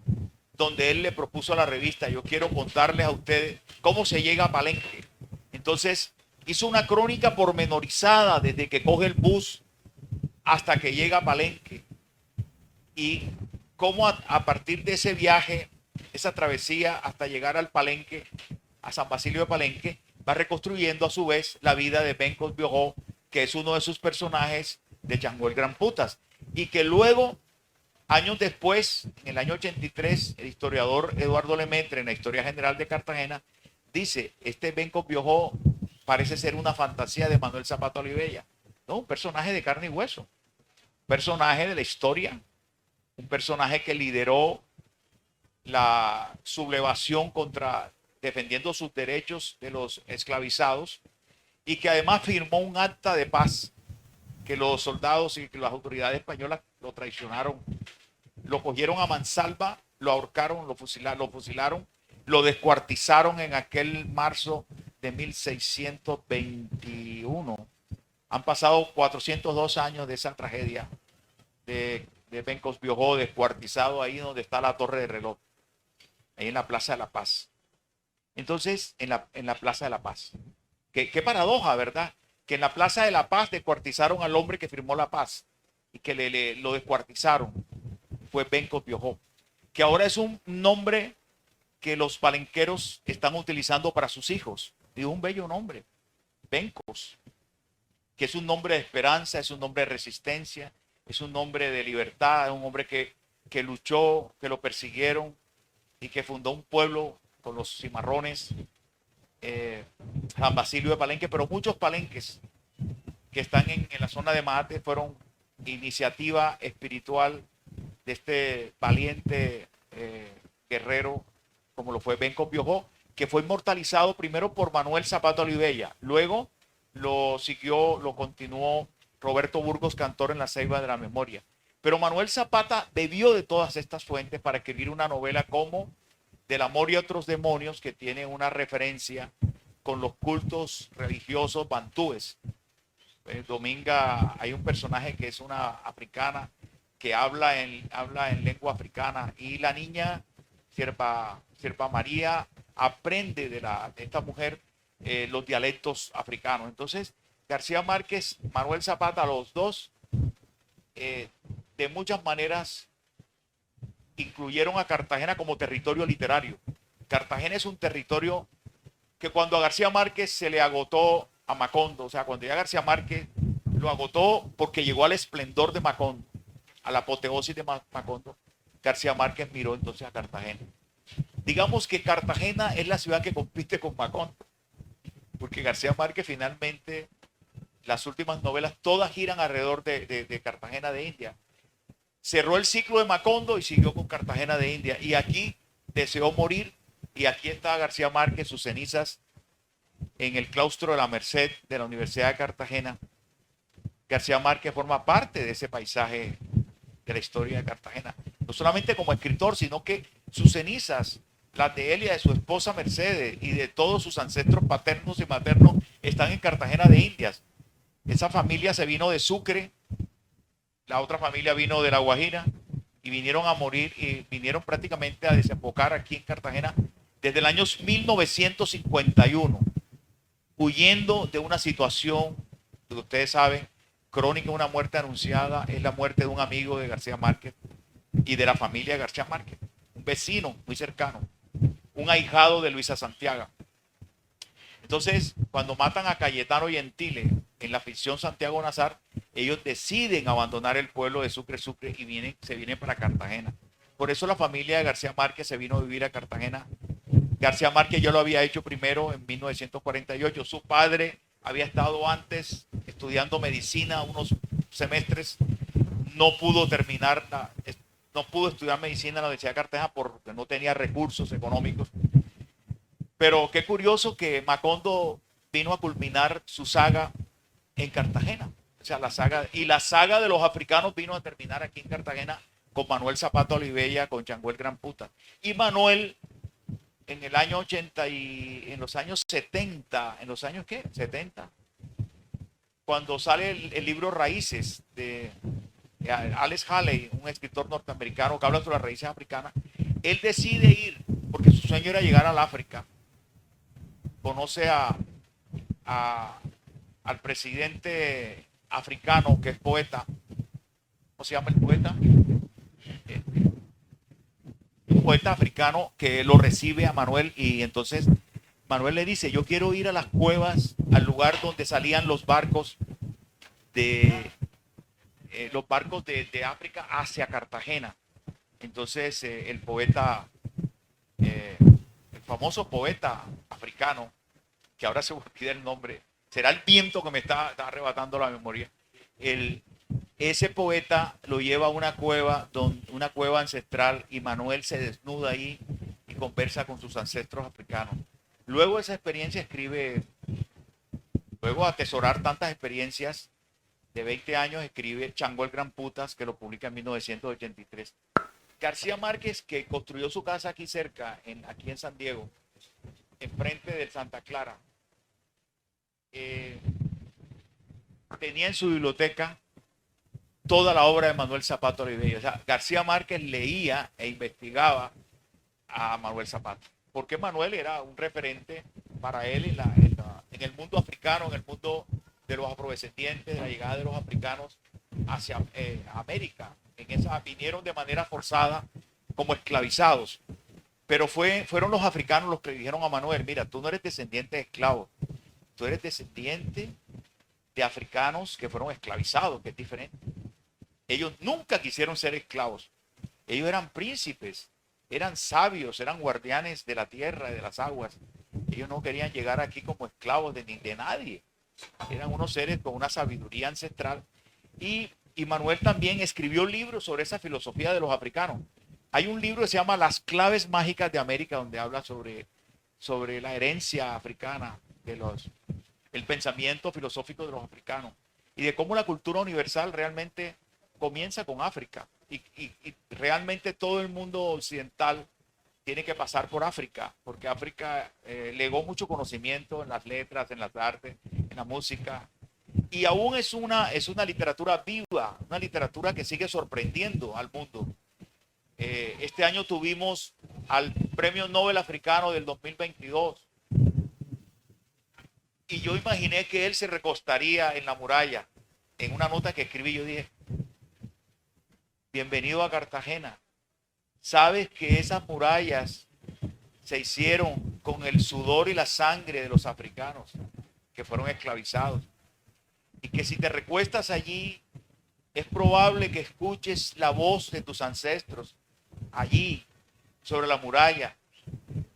donde él le propuso a la revista, yo quiero contarles a ustedes cómo se llega a Palenque. Entonces hizo una crónica pormenorizada desde que coge el bus hasta que llega a Palenque y cómo a partir de ese viaje, esa travesía hasta llegar al Palenque, a San Basilio de Palenque, va reconstruyendo a su vez la vida de Bencos Biojó, que es uno de sus personajes de Changó el Gran Putas, y que luego, años después, en el año 83, el historiador Eduardo Lemaitre, en la Historia General de Cartagena, dice, este Bencos Biojó parece ser una fantasía de Manuel Zapata Olivella, ¿no? Un personaje de carne y hueso, un personaje de la historia, un personaje que lideró la sublevación defendiendo sus derechos de los esclavizados y que además firmó un acta de paz que los soldados y que las autoridades españolas lo traicionaron, lo cogieron a mansalva, lo ahorcaron, lo fusilaron, lo descuartizaron en aquel marzo de 1621. Han pasado 402 años de esa tragedia de Bencos Biojó descuartizado ahí donde está la Torre de Reloj, ahí en la Plaza de la Paz. Entonces, en la Plaza de la Paz. Qué paradoja, ¿verdad? Que en la Plaza de la Paz descuartizaron al hombre que firmó la paz y que lo descuartizaron. Fue Bencos Biojó, que ahora es un nombre que los palenqueros están utilizando para sus hijos. Y un bello nombre, Bencos, que es un nombre de esperanza, es un nombre de resistencia, es un nombre de libertad, es un hombre que que luchó, que lo persiguieron y que fundó un pueblo con los cimarrones, San Basilio de Palenque, pero muchos palenques que están en la zona de Mate fueron iniciativa espiritual de este valiente guerrero, como lo fue Benco Biojó, que fue inmortalizado primero por Manuel Zapata Olivella, luego lo continuó Roberto Burgos Cantor en La Ceiba de la Memoria. Pero Manuel Zapata bebió de todas estas fuentes para escribir una novela como Del amor y otros demonios, que tiene una referencia con los cultos religiosos bantúes. Dominga, hay un personaje que es una africana que habla en lengua africana, y la niña Sierva María aprende de esta mujer los dialectos africanos. Entonces, García Márquez, Manuel Zapata, los dos, de muchas maneras incluyeron a Cartagena como territorio literario. Cartagena es un territorio que cuando a García Márquez se le agotó a Macondo, o sea, cuando ya García Márquez lo agotó porque llegó al esplendor de Macondo, a la apoteosis de Macondo, García Márquez miró entonces a Cartagena. Digamos que Cartagena es la ciudad que compite con Macondo, porque García Márquez finalmente, las últimas novelas todas giran alrededor de Cartagena de India. Cerró el ciclo de Macondo y siguió con Cartagena de India, y aquí deseó morir, y aquí está García Márquez, sus cenizas en el claustro de la Merced de la Universidad de Cartagena. García Márquez forma parte de ese paisaje de la historia de Cartagena, no solamente como escritor, sino que sus cenizas, las de él y de su esposa Mercedes y de todos sus ancestros paternos y maternos, están en Cartagena de Indias. Esa familia se vino de Sucre, la otra familia vino de La Guajira, y vinieron a morir y vinieron prácticamente a desembocar aquí en Cartagena desde el año 1951, huyendo de una situación que ustedes saben, crónica de una muerte anunciada. Es la muerte de un amigo de García Márquez y de la familia de García Márquez, un vecino muy cercano, un ahijado de Luisa Santiago. Entonces, cuando matan a Cayetano Gentile en la ficción Santiago Nazar, ellos deciden abandonar el pueblo de Sucre y se vienen para Cartagena. Por eso la familia de García Márquez se vino a vivir a Cartagena. García Márquez ya lo había hecho primero en 1948. Su padre había estado antes estudiando medicina unos semestres. No pudo estudiar medicina en la Universidad de Cartagena porque no tenía recursos económicos. Pero qué curioso que Macondo vino a culminar su saga en Cartagena. O sea, la saga de los africanos vino a terminar aquí en Cartagena con Manuel Zapata Olivella, con Changuel Gran Puta. Y Manuel, en el año 80 y en los años 70, ¿en los años qué? 70, cuando sale el libro Raíces de Alex Haley, un escritor norteamericano que habla sobre las raíces africanas, él decide ir, porque su sueño era llegar al África. Conoce al presidente africano, que es poeta. ¿Cómo se llama el poeta? Un poeta africano que lo recibe a Manuel, y entonces Manuel le dice: yo quiero ir a las cuevas, al lugar donde salían los barcos de África hacia Cartagena. Entonces el poeta, el famoso poeta africano, que ahora se me olvida el nombre, será el viento que me está arrebatando la memoria, ese poeta lo lleva a una cueva ancestral, y Manuel se desnuda ahí y conversa con sus ancestros africanos. Luego de esa experiencia luego de atesorar tantas experiencias de 20 años, escribe Chango el Gran Putas, que lo publica en 1983. García Márquez, que construyó su casa aquí cerca, aquí en San Diego, enfrente del Santa Clara, tenía en su biblioteca toda la obra de Manuel Zapata Olivella. O sea, García Márquez leía e investigaba a Manuel Zapata, porque Manuel era un referente para él en el mundo africano, en el mundo de los afrodescendientes, de la llegada de los africanos hacia América. Vinieron de manera forzada como esclavizados, pero fueron los africanos los que le dijeron a Manuel: mira, tú no eres descendiente de esclavos, tú eres descendiente de africanos que fueron esclavizados, que es diferente. Ellos nunca quisieron ser esclavos. Ellos eran príncipes, eran sabios, eran guardianes de la tierra y de las aguas. Ellos no querían llegar aquí como esclavos de nadie. Eran unos seres con una sabiduría ancestral. Y Manuel también escribió libros sobre esa filosofía de los africanos. Hay un libro que se llama Las claves mágicas de América, donde habla sobre la herencia africana, el pensamiento filosófico de los africanos y de cómo la cultura universal realmente comienza con África. Y realmente todo el mundo occidental tiene que pasar por África, porque África legó mucho conocimiento en las letras, en las artes, en la música. Y aún es una literatura viva, una literatura que sigue sorprendiendo al mundo. Este año tuvimos al Premio Nobel Africano del 2022. Y yo imaginé que él se recostaría en la muralla. En una nota que escribí, yo dije, bienvenido a Cartagena. Sabes que esas murallas se hicieron con el sudor y la sangre de los africanos que fueron esclavizados. Y que si te recuestas allí, es probable que escuches la voz de tus ancestros allí, sobre la muralla.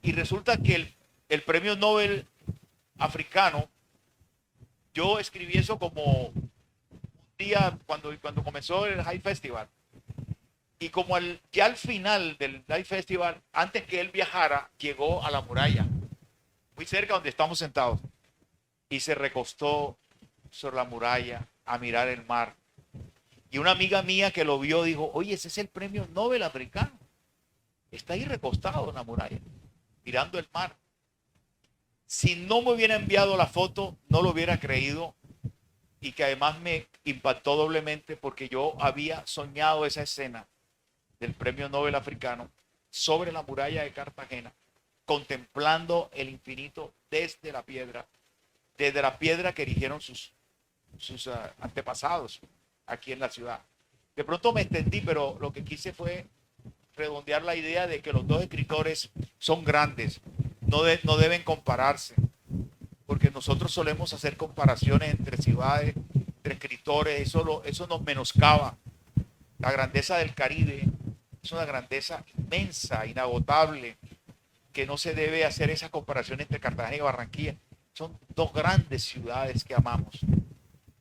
Y resulta que el Premio Nobel africano, yo escribí eso como un día cuando comenzó el High Festival. Y como ya al final del High Festival, antes que él viajara, llegó a la muralla, muy cerca donde estamos sentados, y se recostó sobre la muralla a mirar el mar. Y una amiga mía que lo vio dijo, oye, ese es el Premio Nobel africano. Está ahí recostado en la muralla, mirando el mar. Si no me hubiera enviado la foto, no lo hubiera creído, y que además me impactó doblemente porque yo había soñado esa escena del Premio Nobel africano sobre la muralla de Cartagena, contemplando el infinito desde la piedra que erigieron sus antepasados aquí en la ciudad. De pronto me extendí, pero lo que quise fue redondear la idea de que los dos escritores son grandes, no deben compararse, porque nosotros solemos hacer comparaciones entre ciudades, entre escritores, eso nos menoscaba. La grandeza del Caribe es una grandeza inmensa, inagotable, que no se debe hacer esa comparación entre Cartagena y Barranquilla. Son dos grandes ciudades que amamos,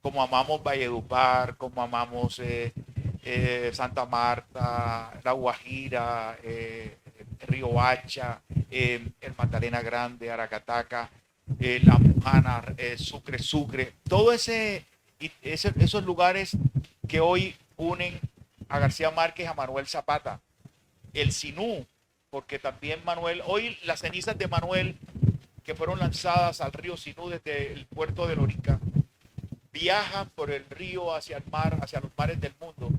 como amamos Valledupar, como amamos Santa Marta, La Guajira, Río Hacha, el Magdalena Grande, Aracataca, La Mujana, Sucre, todo esos lugares que hoy unen a García Márquez, a Manuel Zapata, el Sinú, porque también Manuel, hoy las cenizas de Manuel que fueron lanzadas al río Sinú desde el puerto de Lorica, viajan por el río hacia el mar, hacia los mares del mundo,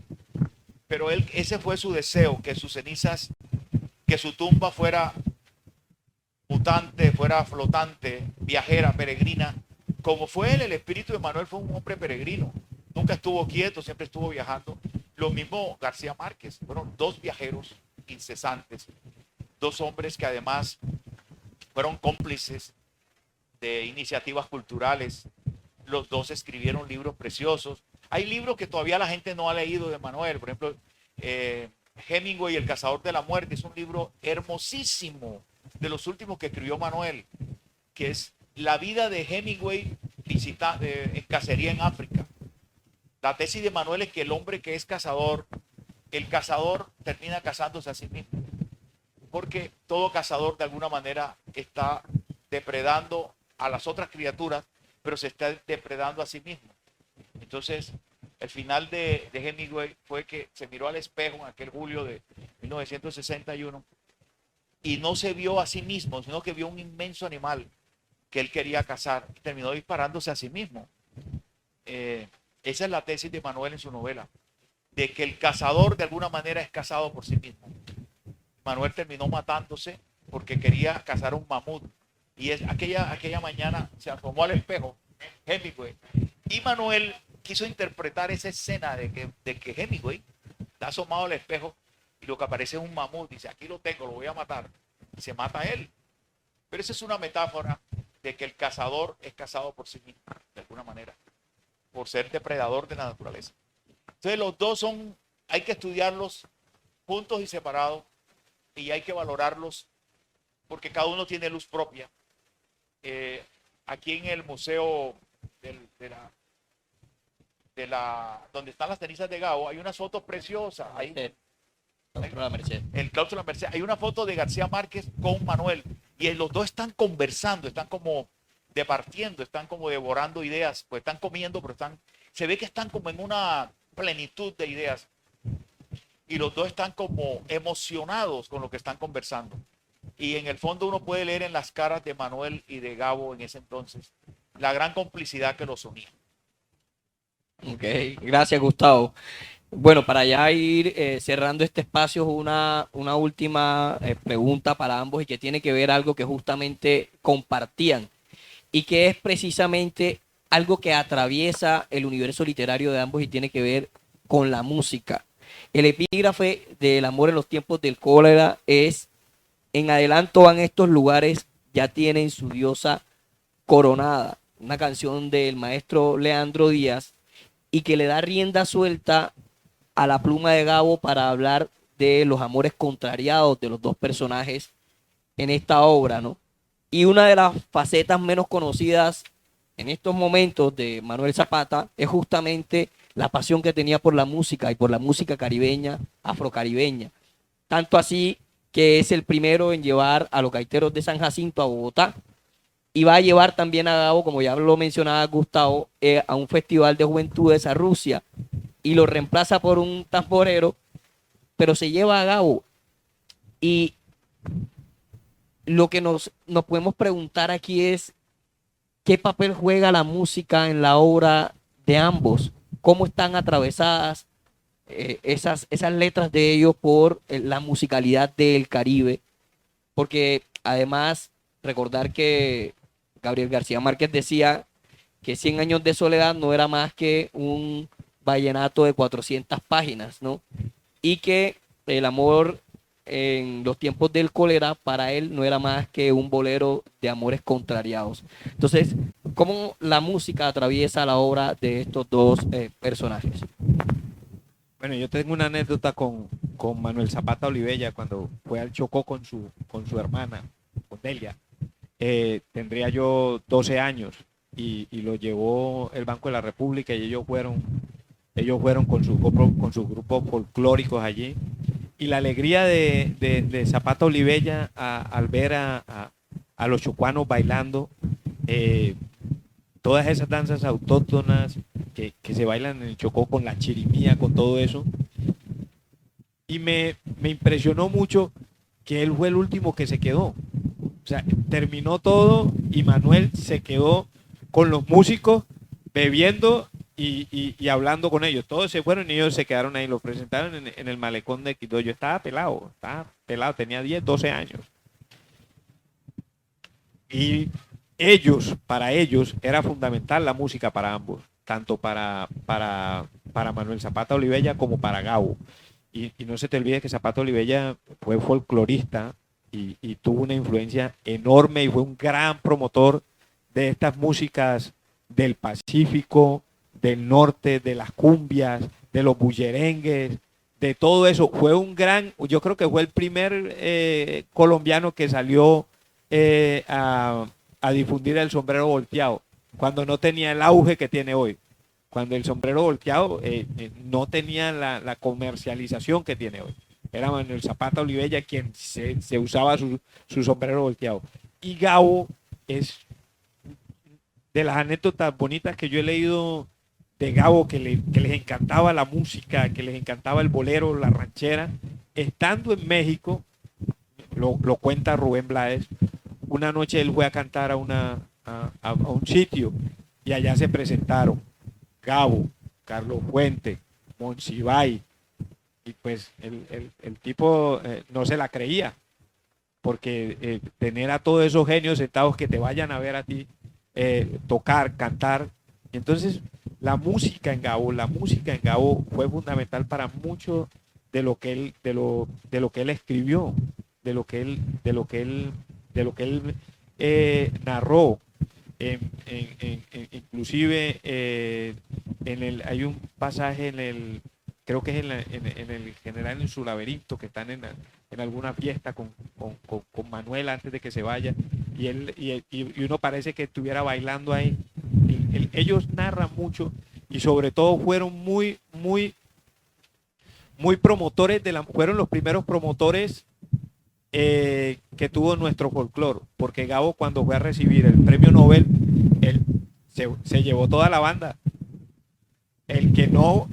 pero ese fue su deseo, que sus cenizas, que su tumba fuera mutante, fuera flotante, viajera, peregrina, como fue él. El espíritu de Manuel fue un hombre peregrino, nunca estuvo quieto, siempre estuvo viajando. Lo mismo García Márquez, fueron dos viajeros incesantes, dos hombres que además fueron cómplices de iniciativas culturales. Los dos escribieron libros preciosos. Hay libros que todavía la gente no ha leído de Manuel, por ejemplo, Hemingway, El cazador de la muerte, es un libro hermosísimo, de los últimos que escribió Manuel, que es la vida de Hemingway en cacería en África. La tesis de Manuel es que el hombre que es cazador, el cazador termina cazándose a sí mismo, porque todo cazador de alguna manera está depredando a las otras criaturas, pero se está depredando a sí mismo. Entonces, el final de Hemingway fue que se miró al espejo en aquel julio de 1961 y no se vio a sí mismo, sino que vio un inmenso animal que él quería cazar y terminó disparándose a sí mismo. Esa es la tesis de Manuel en su novela, de que el cazador de alguna manera es cazado por sí mismo. Manuel terminó matándose porque quería cazar un mamut, y aquella mañana se asomó al espejo Hemingway, y Manuel quiso interpretar esa escena de que Hemingway está asomado al espejo y lo que aparece es un mamut. Dice, aquí lo tengo, lo voy a matar, y se mata a él. Pero esa es una metáfora de que el cazador es cazado por sí mismo, de alguna manera, por ser depredador de la naturaleza. Entonces los dos hay que estudiarlos juntos y separados, y hay que valorarlos porque cada uno tiene luz propia. Aquí en el museo donde están las cenizas de Gabo, hay unas fotos preciosas. El claustro de la Merced. Hay una foto de García Márquez con Manuel, y los dos están conversando, están como departiendo, están como devorando ideas, pues están comiendo, pero se ve que están como en una plenitud de ideas, y los dos están como emocionados con lo que están conversando. Y en el fondo uno puede leer en las caras de Manuel y de Gabo en ese entonces la gran complicidad que los unía. Ok, gracias Gustavo. Bueno, para ya ir cerrando este espacio, una última pregunta para ambos y que tiene que ver algo que justamente compartían y que es precisamente algo que atraviesa el universo literario de ambos y tiene que ver con la música. El epígrafe del amor en los tiempos del cólera es: en adelanto van estos lugares, ya tienen su diosa coronada. Una canción del maestro Leandro Díaz y que le da rienda suelta a la pluma de Gabo para hablar de los amores contrariados de los dos personajes en esta obra, ¿no? Y una de las facetas menos conocidas en estos momentos de Manuel Zapata es justamente la pasión que tenía por la música y por la música caribeña, afrocaribeña. Tanto así que es el primero en llevar a los gaiteros de San Jacinto a Bogotá y va a llevar también a Gabo, como ya lo mencionaba Gustavo, a un festival de juventudes a Rusia y lo reemplaza por un tamborero, pero se lleva a Gabo. Y lo que nos podemos preguntar aquí es qué papel juega la música en la obra de ambos, cómo están atravesadas esas letras de ellos por la musicalidad del Caribe, porque además recordar que Gabriel García Márquez decía que 100 años de soledad no era más que un vallenato de 400 páginas, ¿no? Y que el amor en los tiempos del cólera para él no era más que un bolero de amores contrariados. Entonces, ¿cómo la música atraviesa la obra de estos dos personajes? Bueno, yo tengo una anécdota con Manuel Zapata Olivella cuando fue al Chocó con su hermana, con Delia. Tendría yo 12 años y lo llevó el Banco de la República y ellos fueron con sus grupos folclóricos allí. Y la alegría de Zapata Olivella al ver a los chocuanos bailando, todas esas danzas autóctonas que se bailan en el Chocó con la chirimía, con todo eso. Y me impresionó mucho que él fue el último que se quedó. O sea, terminó todo y Manuel se quedó con los músicos bebiendo y hablando con ellos. Todos se fueron y ellos se quedaron ahí. Los presentaron en el malecón de Quito. Yo estaba pelado, tenía 10, 12 años. Y para ellos era fundamental la música para ambos, tanto para Manuel Zapata Olivella como para Gabo. Y no se te olvide que Zapata Olivella fue folclorista y tuvo una influencia enorme y fue un gran promotor de estas músicas del Pacífico, del norte, de las cumbias, de los bullerengues, de todo eso. Yo creo que fue el primer colombiano que salió a difundir el sombrero volteado, cuando no tenía el auge que tiene hoy. Cuando el sombrero volteado no tenía la comercialización que tiene hoy. Era Manuel Zapata Olivella quien se usaba su sombrero volteado. Y Gabo es de las anécdotas bonitas que yo he leído de Gabo, que les encantaba la música, que les encantaba el bolero, la ranchera. Estando en México, lo cuenta Rubén Blades, una noche él fue a cantar a un sitio y allá se presentaron Gabo, Carlos Fuente, Monsiváis, y pues el tipo no se la creía, porque tener a todos esos genios sentados que te vayan a ver a ti tocar, cantar. Entonces la música en Gabo fue fundamental para mucho de lo que él escribió, de lo que él narró. Inclusive hay un pasaje creo que es en el general en su laberinto, que están en alguna fiesta con Manuel antes de que se vaya, y uno parece que estuviera bailando ahí. Ellos narran mucho y sobre todo fueron muy promotores, fueron los primeros promotores que tuvo nuestro folclore, porque Gabo, cuando fue a recibir el premio Nobel, él se llevó toda la banda. El que no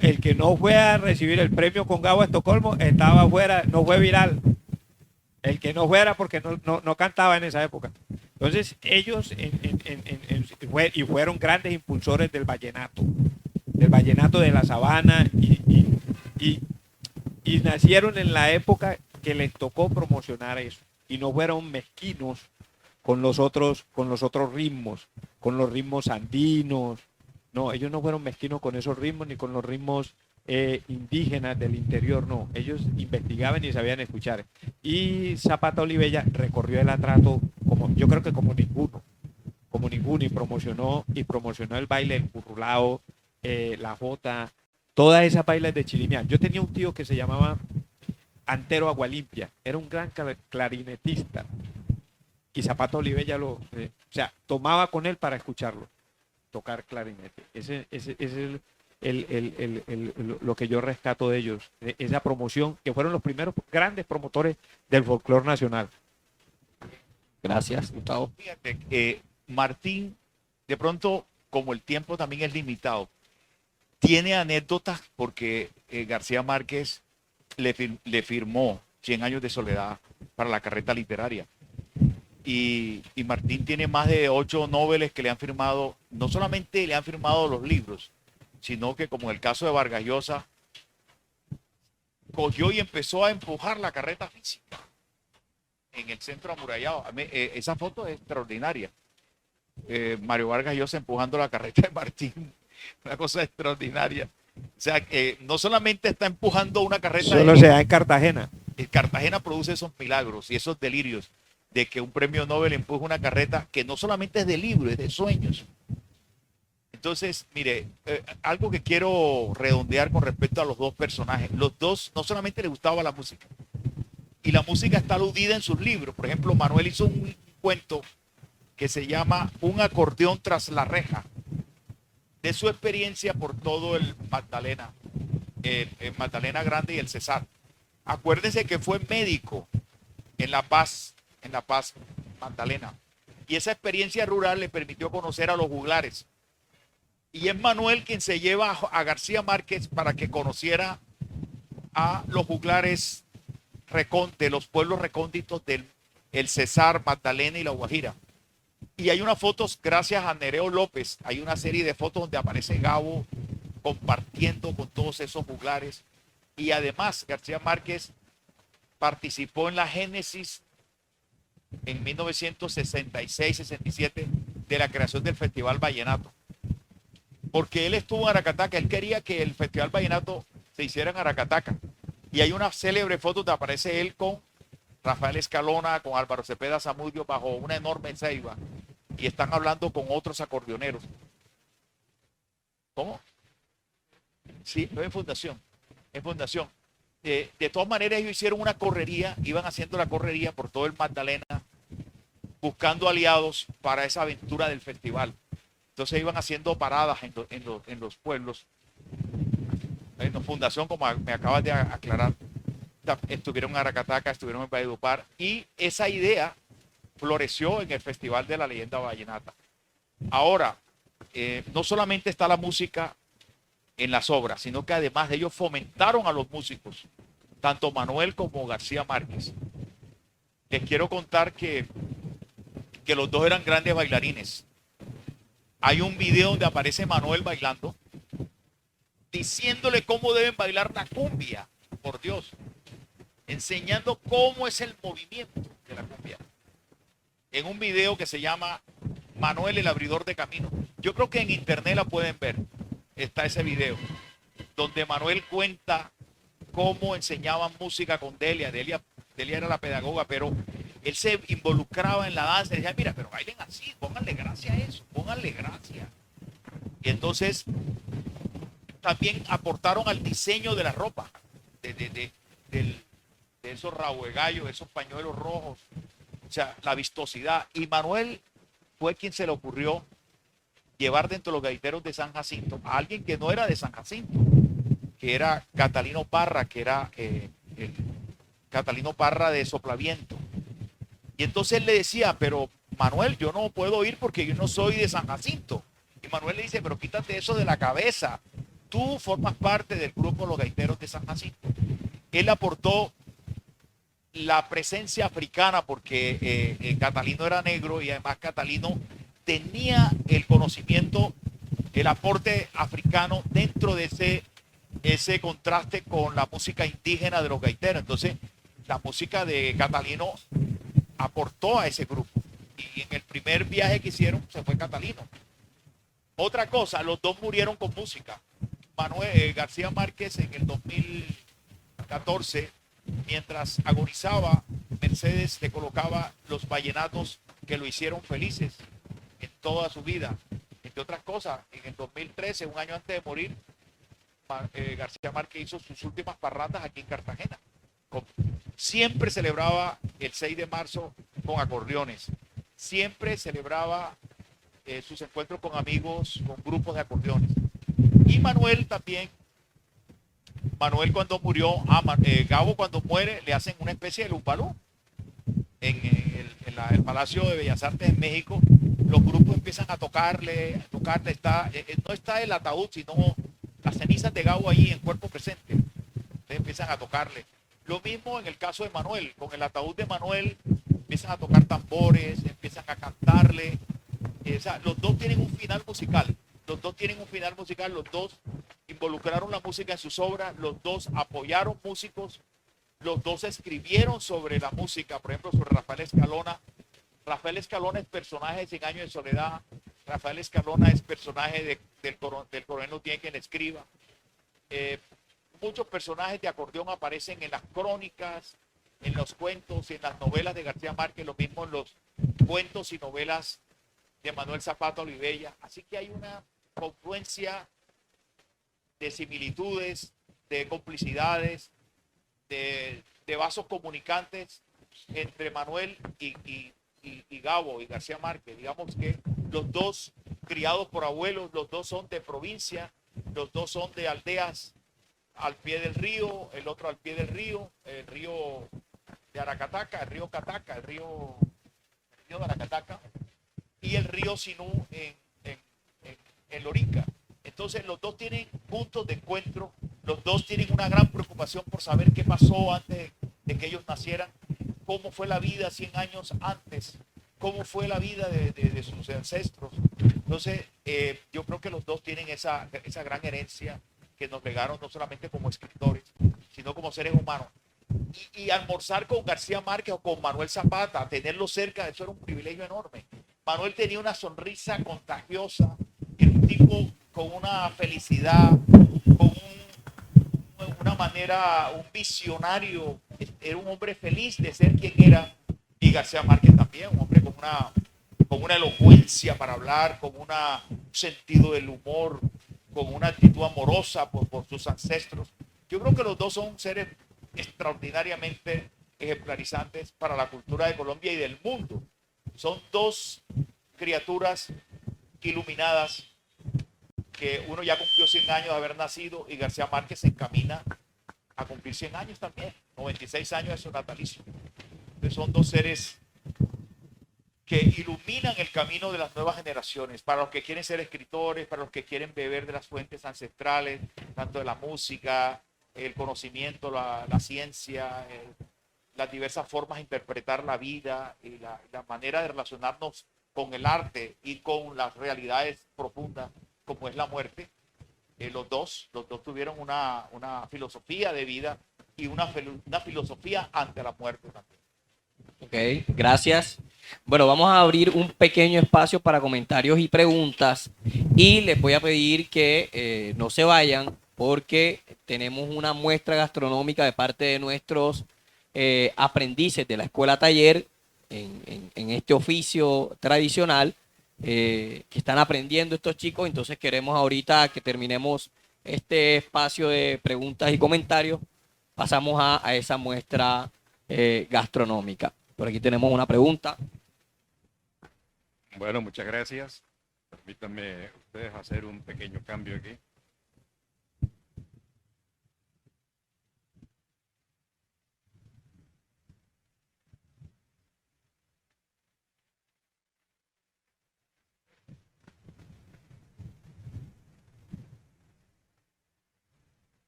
fue a recibir el premio con Gabo a Estocolmo estaba afuera, no fue viral. El que no fuera porque no cantaba en esa época. Entonces ellos fueron grandes impulsores del vallenato de la sabana, y nacieron en la época que les tocó promocionar eso, y no fueron mezquinos con los otros ritmos, con los ritmos andinos. No, ellos no fueron mezquinos con esos ritmos ni con los ritmos indígenas del interior, no. Ellos investigaban y sabían escuchar. Y Zapata Olivella recorrió el atrato yo creo que como ninguno, y promocionó el baile, el currulao, la jota, todas esas bailes de Chirimián. Yo tenía un tío que se llamaba Antero Agualimpia, era un gran clarinetista, y Zapata Olivella tomaba con él para escucharlo tocar clarinete. Ese es lo que yo rescato de ellos, de esa promoción, que fueron los primeros grandes promotores del folclore nacional. Gracias, Gustavo. Fíjate que Martín, de pronto, como el tiempo también es limitado, tiene anécdotas porque García Márquez le firmó 100 años de soledad para la carreta literaria. Y Martín tiene más de 8 noveles que le han firmado, no solamente le han firmado los libros, sino que, como en el caso de Vargas Llosa, cogió y empezó a empujar la carreta física en el centro amurallado. Esa foto es extraordinaria. Mario Vargas Llosa empujando la carreta de Martín, una cosa extraordinaria. O sea, que no solamente está empujando una carreta. Solo se da en Cartagena. Cartagena produce esos milagros y esos delirios de que un premio Nobel empuje una carreta que no solamente es de libros, es de sueños. Entonces, mire, algo que quiero redondear con respecto a los dos personajes. Los dos no solamente les gustaba la música, y la música está aludida en sus libros. Por ejemplo, Manuel hizo un cuento que se llama Un acordeón tras la reja, de su experiencia por todo el Magdalena, el Magdalena Grande y el Cesar. Acuérdense que fue médico en La Paz, Magdalena, y esa experiencia rural le permitió conocer a los juglares. Y es Manuel quien se lleva a García Márquez para que conociera a los juglares de los pueblos recónditos del Cesar, Magdalena y La Guajira. Y hay unas fotos, gracias a Nereo López, hay una serie de fotos donde aparece Gabo compartiendo con todos esos juglares. Y además García Márquez participó en la génesis en 1966-67 de la creación del Festival Vallenato. Porque él estuvo en Aracataca, él quería que el Festival Vallenato se hiciera en Aracataca. Y hay una célebre foto donde aparece él con Rafael Escalona, con Álvaro Cepeda Zamudio bajo una enorme ceiba, y están hablando con otros acordeoneros. ¿Cómo? Sí, no es fundación. En fundación. De todas maneras, ellos hicieron una correría, iban haciendo la correría por todo el Magdalena, buscando aliados para esa aventura del festival. Entonces iban haciendo paradas en los pueblos. En fundación, como me acabas de aclarar, estuvieron en Aracataca, estuvieron en Valledupar, y esa idea floreció en el Festival de la Leyenda Vallenata. Ahora, no solamente está la música en las obras, sino que además de ellos fomentaron a los músicos, tanto Manuel como García Márquez. Les quiero contar que los dos eran grandes bailarines. Hay un video donde aparece Manuel bailando, diciéndole cómo deben bailar la cumbia, por Dios, enseñando cómo es el movimiento de la cumbia. En un video que se llama Manuel el abridor de camino. Yo creo que en internet la pueden ver. Está ese video, donde Manuel cuenta cómo enseñaban música con Delia. Delia era la pedagoga, pero él se involucraba en la danza y decía, mira, pero bailen así, pónganle gracia a eso, pónganle gracia. Y entonces también aportaron al diseño de la ropa, de esos rabo de gallo, esos pañuelos rojos, o sea, la vistosidad. Y Manuel fue quien se le ocurrió llevar dentro de los gaiteros de San Jacinto a alguien que no era de San Jacinto, que era Catalino Parra, que era el Catalino Parra de Soplaviento. Y entonces él le decía, pero Manuel, yo no puedo ir porque yo no soy de San Jacinto. Y Manuel le dice, pero quítate eso de la cabeza. Tú formas parte del grupo de los gaiteros de San Jacinto. Él aportó la presencia africana porque Catalino era negro y además Catalino tenía el conocimiento, el aporte africano dentro de ese contraste con la música indígena de los gaiteros. Entonces, la música de Catalino aportó a ese grupo. Y en el primer viaje que hicieron se fue Catalino. Otra cosa, los dos murieron con música. García Márquez en el 2014, mientras agonizaba, Mercedes le colocaba los vallenatos que lo hicieron felices en toda su vida. Entre otras cosas, en el 2013, un año antes de morir, García Márquez hizo sus últimas parrandas aquí en Cartagena. Siempre celebraba el 6 de marzo con acordeones. Siempre celebraba sus encuentros con amigos, con grupos de acordeones. Y Manuel también. Manuel cuando murió, Gabo cuando muere, le hacen una especie de lumbalú en el Palacio de Bellas Artes en México. Los grupos empiezan a tocarle, no está el ataúd, sino las cenizas de Gabo ahí en cuerpo presente. Entonces empiezan a tocarle. Lo mismo en el caso de Manuel, con el ataúd de Manuel empiezan a tocar tambores, empiezan a cantarle. O sea, los dos tienen un final musical. Los dos tienen un final musical, los dos involucraron la música en sus obras, los dos apoyaron músicos, los dos escribieron sobre la música, por ejemplo, sobre Rafael Escalona. Rafael Escalona es personaje de 100 años de soledad, Rafael Escalona es personaje del coronel no tiene quien escriba. Muchos personajes de acordeón aparecen en las crónicas, en los cuentos y en las novelas de García Márquez, lo mismo en los cuentos y novelas de Manuel Zapata Olivella. Así que hay una confluencia de similitudes, de complicidades, de vasos comunicantes entre Manuel y Gabo y García Márquez. Digamos que los dos criados por abuelos, los dos son de provincia, los dos son de aldeas al pie del río, el otro al pie del río, el río de Aracataca, el río Cataca, el río de Aracataca y el río Sinú en Lorica. Entonces los dos tienen puntos de encuentro, los dos tienen una gran preocupación por saber qué pasó antes de que ellos nacieran, cómo fue la vida 100 años antes, cómo fue la vida de sus ancestros. Entonces yo creo que los dos tienen esa gran herencia que nos legaron no solamente como escritores, sino como seres humanos. Y almorzar con García Márquez o con Manuel Zapata, tenerlo cerca, eso era un privilegio enorme. Manuel tenía una sonrisa contagiosa, era un tipo con una felicidad, con una manera, un visionario, era un hombre feliz de ser quien era. Y García Márquez también, un hombre con una elocuencia para hablar, con un sentido del humor, con una actitud amorosa por sus ancestros. Yo creo que los dos son seres extraordinariamente ejemplarizantes para la cultura de Colombia y del mundo. Son dos criaturas iluminadas que uno ya cumplió 100 años de haber nacido y García Márquez se encamina a cumplir 100 años también, 96 años de su natalicio. Entonces son dos seres que iluminan el camino de las nuevas generaciones, para los que quieren ser escritores, para los que quieren beber de las fuentes ancestrales, tanto de la música, el conocimiento, la ciencia, las diversas formas de interpretar la vida y la manera de relacionarnos con el arte y con las realidades profundas como es la muerte. Los dos tuvieron una filosofía de vida y una filosofía ante la muerte también. Ok, gracias. Bueno, vamos a abrir un pequeño espacio para comentarios y preguntas y les voy a pedir que no se vayan porque tenemos una muestra gastronómica de parte de nuestros aprendices de la escuela taller en este oficio tradicional que están aprendiendo estos chicos. Entonces queremos ahorita que terminemos este espacio de preguntas y comentarios, pasamos a esa muestra gastronómica. Por aquí tenemos una pregunta. Bueno, muchas gracias. Permítanme ustedes hacer un pequeño cambio aquí.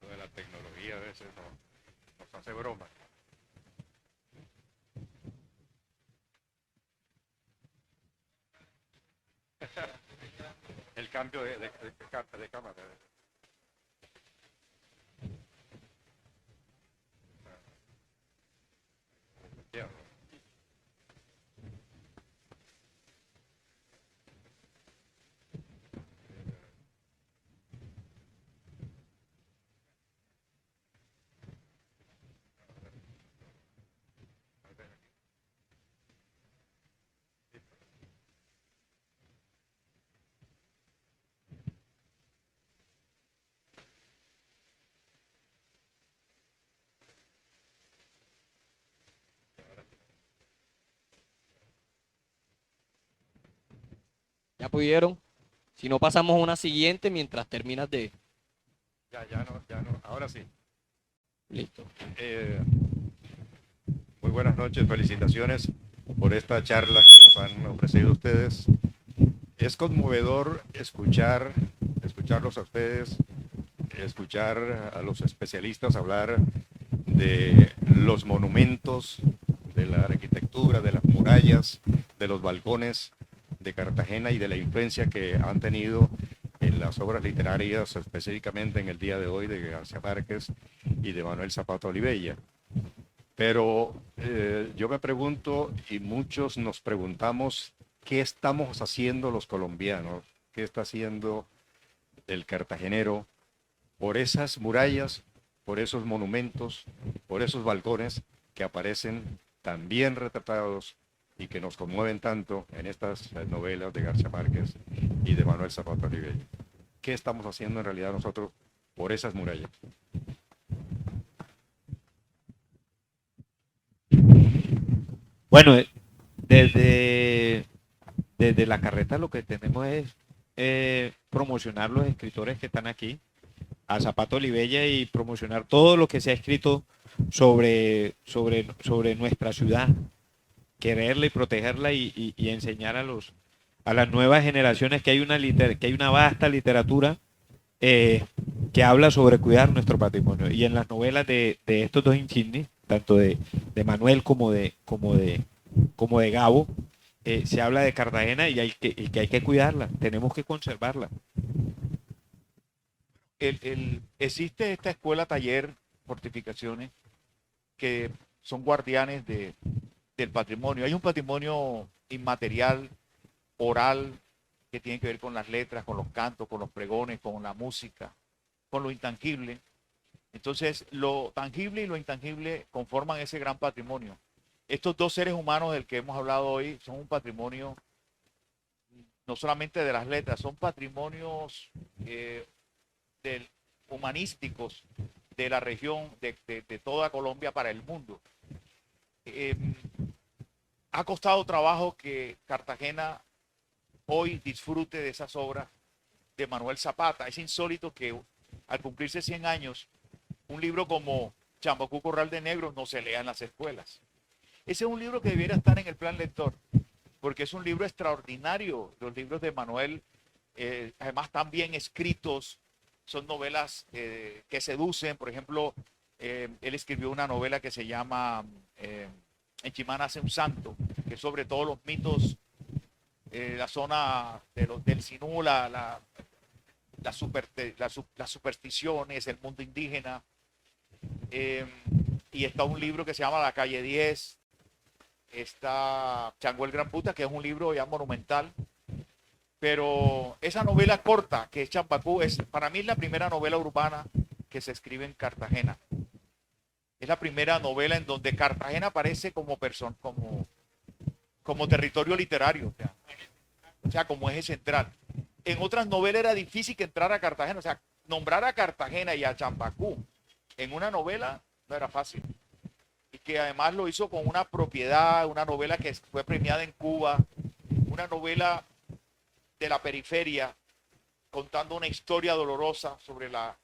Lo de la tecnología a veces nos hace broma. El cambio de cámara. Ya. ¿Ya pudieron? Si no, pasamos a una siguiente mientras terminas de... Ya no. Ahora sí. Listo. Muy buenas noches, felicitaciones por esta charla que nos han ofrecido ustedes. Es conmovedor escucharlos a ustedes, escuchar a los especialistas hablar de los monumentos, de la arquitectura, de las murallas, de los balcones de Cartagena y de la influencia que han tenido en las obras literarias, específicamente en el día de hoy de García Márquez y de Manuel Zapata Olivella. Pero yo me pregunto, y muchos nos preguntamos, ¿qué estamos haciendo los colombianos? ¿Qué está haciendo el cartagenero por esas murallas, por esos monumentos, por esos balcones que aparecen tan bien retratados y que nos conmueven tanto en estas novelas de García Márquez y de Manuel Zapata Olivella? ¿Qué estamos haciendo en realidad nosotros por esas murallas? Bueno, desde la carreta lo que tenemos es promocionar los escritores que están aquí, a Zapata Olivella, y promocionar todo lo que se ha escrito sobre nuestra ciudad, quererla y protegerla y enseñar a las nuevas generaciones que hay una vasta literatura que habla sobre cuidar nuestro patrimonio. Y en las novelas de estos dos insignes, tanto de Manuel como de Gabo, se habla de Cartagena y que hay que cuidarla, tenemos que conservarla. Existe esta escuela taller fortificaciones que son guardianes del patrimonio. Hay un patrimonio inmaterial, oral, que tiene que ver con las letras, con los cantos, con los pregones, con la música, con lo intangible. Entonces, lo tangible y lo intangible conforman ese gran patrimonio. Estos dos seres humanos del que hemos hablado hoy son un patrimonio no solamente de las letras, son patrimonios humanísticos de la región, de toda Colombia para el mundo. Ha costado trabajo que Cartagena hoy disfrute de esas obras de Manuel Zapata. Es insólito que al cumplirse 100 años, un libro como Chambacú Corral de Negros no se lea en las escuelas. Ese es un libro que debiera estar en el plan lector, porque es un libro extraordinario. Los libros de Manuel, además, están bien escritos, son novelas que seducen. Por ejemplo, él escribió una novela que se llama En Chimán nace un santo, que es sobre todos los mitos, la zona del Sinú, las supersticiones, el mundo indígena. Y está un libro que se llama La Calle 10, está Chango el Gran Puta, que es un libro ya monumental. Pero esa novela corta, que es Chambacú, para mí es la primera novela urbana que se escribe en Cartagena. Es la primera novela en donde Cartagena aparece como territorio literario, o sea, como eje central. En otras novelas era difícil que entrara a Cartagena, o sea, nombrar a Cartagena y a Chambacú en una novela no era fácil. Y que además lo hizo con una propiedad, una novela que fue premiada en Cuba, una novela de la periferia, contando una historia dolorosa sobre las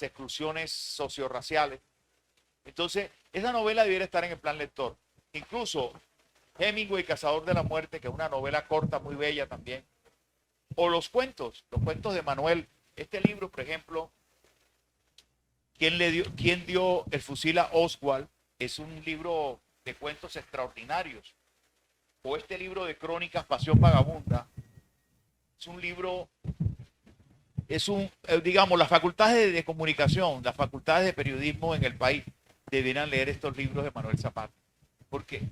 exclusiones sociorraciales. Entonces, esa novela debiera estar en el plan lector. Incluso Hemingway, Cazador de la Muerte, que es una novela corta, muy bella también. O los cuentos de Manuel. Este libro, por ejemplo, ¿Quién dio el fusil a Oswald? Es un libro de cuentos extraordinarios. O este libro de crónicas, Pasión Vagabunda. Es un libro, digamos, las facultades de comunicación, las facultades de periodismo en el país deberían leer estos libros de Manuel Zapata. Porque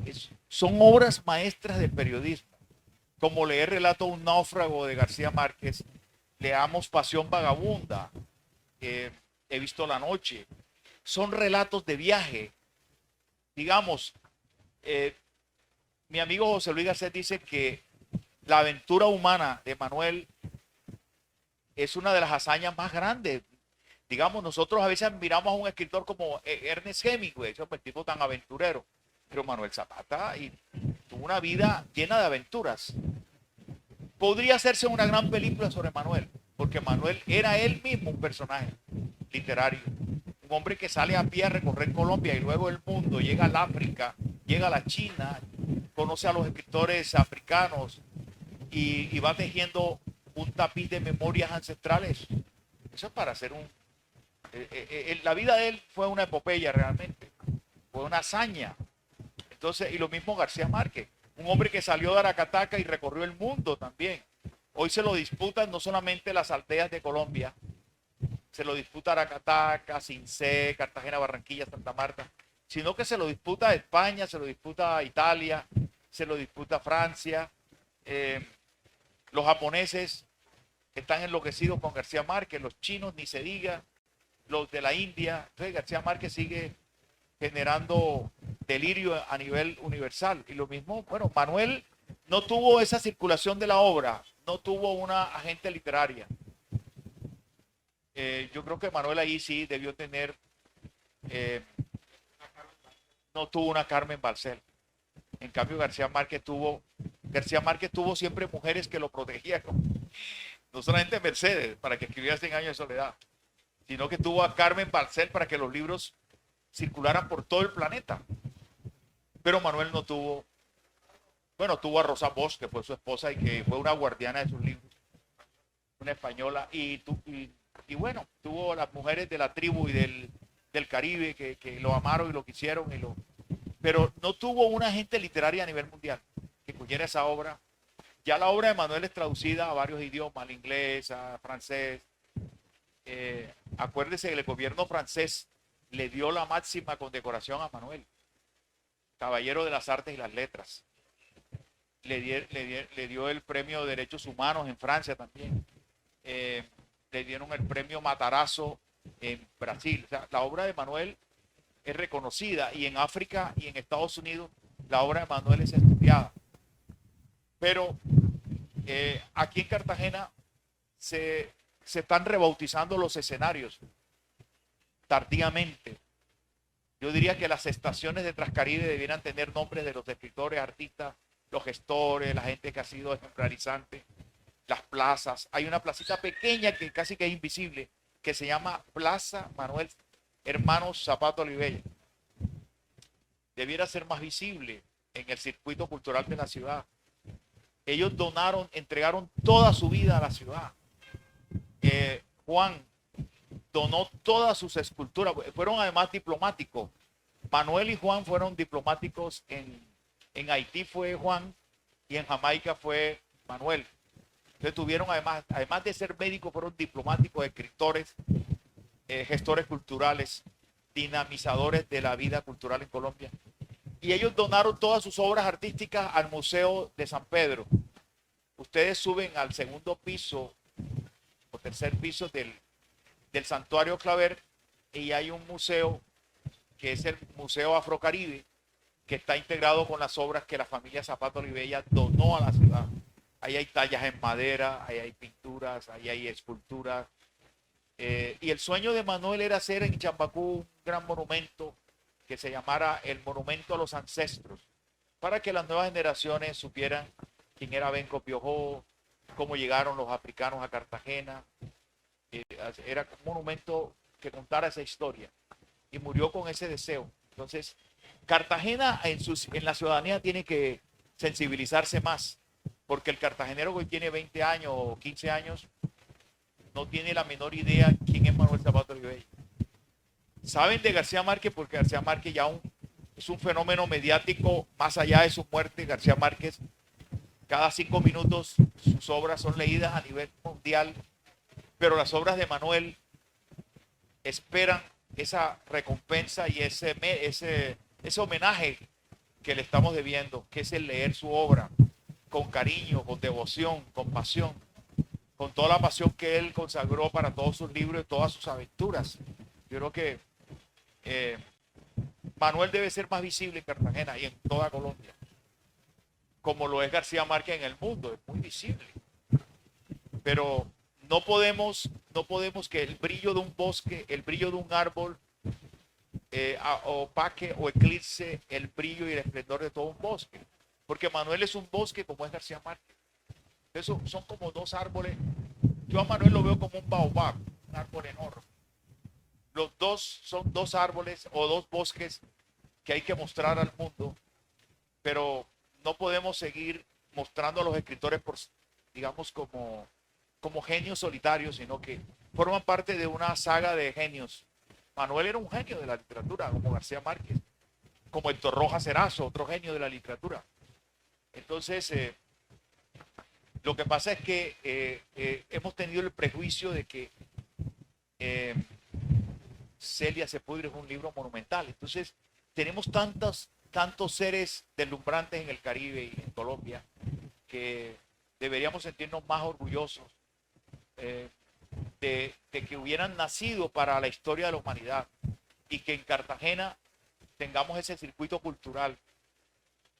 son obras maestras del periodismo. Como leer Relato de un náufrago de García Márquez, leamos Pasión Vagabunda, He visto la noche. Son relatos de viaje. Digamos, mi amigo José Luis Garcés dice que la aventura humana de Manuel es una de las hazañas más grandes. Digamos, nosotros a veces miramos a un escritor como Ernest Hemingway, ese tipo tan aventurero, pero Manuel Zapata tuvo una vida llena de aventuras. Podría hacerse una gran película sobre Manuel, porque Manuel era él mismo un personaje literario, un hombre que sale a pie a recorrer Colombia y luego el mundo, llega al África, llega a la China, conoce a los escritores africanos y va tejiendo un tapiz de memorias ancestrales. Eso es para hacer la vida de él fue una epopeya realmente, fue una hazaña. Entonces, y lo mismo García Márquez, un hombre que salió de Aracataca y recorrió el mundo también. Hoy se lo disputan no solamente las aldeas de Colombia, se lo disputa Aracataca, Cincé, Cartagena, Barranquilla, Santa Marta, sino que se lo disputa España, se lo disputa Italia, se lo disputa Francia. Los japoneses están enloquecidos con García Márquez, los chinos ni se diga, los de la India. Entonces García Márquez sigue generando delirio a nivel universal. Y lo mismo, bueno, Manuel no tuvo esa circulación de la obra, no tuvo una agente literaria. Yo creo que Manuel ahí sí debió tener, no tuvo una Carmen Balcells. En cambio García Márquez tuvo siempre mujeres que lo protegían, no solamente Mercedes para que escribiera 100 años de soledad, sino que tuvo a Carmen Balcells para que los libros circularan por todo el planeta. Pero Manuel no tuvo, bueno, tuvo a Rosa Bosch, que fue su esposa y que fue una guardiana de sus libros, una española, y bueno, tuvo las mujeres de la tribu y del Caribe que lo amaron y lo quisieron, pero no tuvo una agente literaria a nivel mundial que cogiera esa obra. Ya la obra de Manuel es traducida a varios idiomas, al inglés, a francés. Acuérdese que el gobierno francés le dio la máxima condecoración a Manuel, Caballero de las Artes y las Letras. Le dio el premio de Derechos Humanos en Francia también. Le dieron el premio Matarazzo en Brasil. O sea, la obra de Manuel es reconocida, y en África y en Estados Unidos la obra de Manuel es estudiada. Pero aquí en Cartagena se están rebautizando los escenarios tardíamente. Yo diría que las estaciones de Trascaribe debieran tener nombres de los escritores, artistas, los gestores, la gente que ha sido ejemplarizante. Las plazas, hay una placita pequeña que casi que es invisible, que se llama Plaza Manuel Hermanos Zapata Olivella. Debiera ser más visible en el circuito cultural de la ciudad. Ellos entregaron toda su vida a la ciudad. Juan donó todas sus esculturas, fueron además diplomáticos. Manuel y Juan fueron diplomáticos en Haití fue Juan y en Jamaica fue Manuel. Entonces tuvieron además de ser médicos, fueron diplomáticos, escritores, gestores culturales, dinamizadores de la vida cultural en Colombia. Y ellos donaron todas sus obras artísticas al Museo de San Pedro. Ustedes suben al segundo piso o tercer piso del Santuario Claver y hay un museo que es el Museo Afrocaribe, que está integrado con las obras que la familia Zapata Olivella donó a la ciudad. Ahí hay tallas en madera, ahí hay pinturas, ahí hay esculturas, Y el sueño de Manuel era hacer en Chambacú un gran monumento que se llamara el Monumento a los Ancestros, para que las nuevas generaciones supieran quién era Benco Piojó, cómo llegaron los africanos a Cartagena. Era un monumento que contara esa historia y murió con ese deseo. Entonces, Cartagena en la ciudadanía tiene que sensibilizarse más, porque el cartagenero que hoy tiene 20 años o 15 años no tiene la menor idea quién es Manuel Zapata Olivella. Saben de García Márquez porque García Márquez ya es un fenómeno mediático más allá de su muerte. García Márquez, cada 5 minutos sus obras son leídas a nivel mundial, pero las obras de Manuel esperan esa recompensa y ese homenaje que le estamos debiendo, que es el leer su obra con cariño, con devoción, con pasión, con toda la pasión que él consagró para todos sus libros y todas sus aventuras. Yo creo que Manuel debe ser más visible en Cartagena y en toda Colombia, como lo es García Márquez en el mundo, es muy visible. Pero no podemos que el brillo de un bosque, el brillo de un árbol, opaque o eclipse el brillo y el esplendor de todo un bosque. Porque Manuel es un bosque como es García Márquez. Entonces son como dos árboles. Yo a Manuel lo veo como un baobab, un árbol enorme. Los dos son dos árboles o dos bosques que hay que mostrar al mundo, pero no podemos seguir mostrando a los escritores digamos, como genios solitarios, sino que forman parte de una saga de genios. Manuel era un genio de la literatura, como García Márquez, como Héctor Rojas Erazo, otro genio de la literatura. Entonces, lo que pasa es que hemos tenido el prejuicio de que Celia Sepúlveda es un libro monumental. Entonces, tenemos tantos seres deslumbrantes en el Caribe y en Colombia que deberíamos sentirnos más orgullosos de que hubieran nacido para la historia de la humanidad y que en Cartagena tengamos ese circuito cultural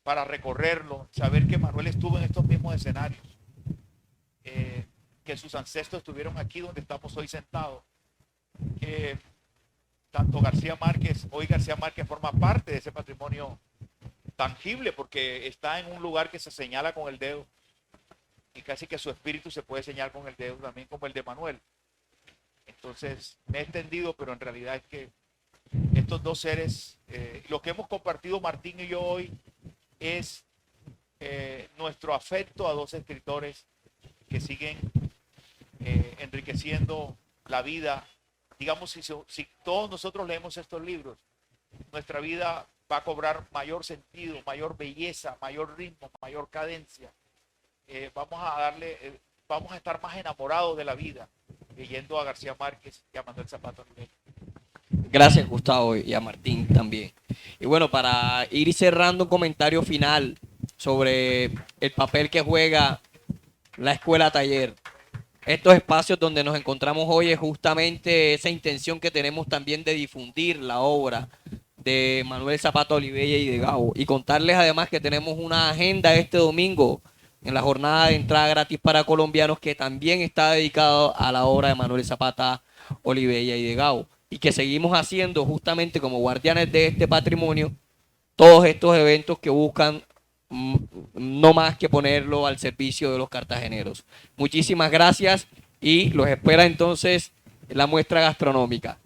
para recorrerlo, saber que Manuel estuvo en estos mismos escenarios, que sus ancestros estuvieron aquí donde estamos hoy sentados, que tanto García Márquez forma parte de ese patrimonio tangible porque está en un lugar que se señala con el dedo y casi que su espíritu se puede señalar con el dedo también como el de Manuel. Entonces me he extendido, pero en realidad es que estos dos seres, lo que hemos compartido Martín y yo hoy es nuestro afecto a dos escritores que siguen enriqueciendo la vida. Digamos, si todos nosotros leemos estos libros, nuestra vida va a cobrar mayor sentido, mayor belleza, mayor ritmo, mayor cadencia. Vamos a estar más enamorados de la vida leyendo a García Márquez y a Manuel Zapata Olivella. Gracias, Gustavo, y a Martín también. Y bueno, para ir cerrando un comentario final sobre el papel que juega la escuela taller. Estos espacios donde nos encontramos hoy es justamente esa intención que tenemos también de difundir la obra de Manuel Zapata Olivella y de Gabo. Y contarles además que tenemos una agenda este domingo en la jornada de entrada gratis para colombianos que también está dedicado a la obra de Manuel Zapata Olivella y de Gabo. Y que seguimos haciendo justamente como guardianes de este patrimonio todos estos eventos que buscan no más que ponerlo al servicio de los cartageneros. Muchísimas gracias y los espera entonces la muestra gastronómica.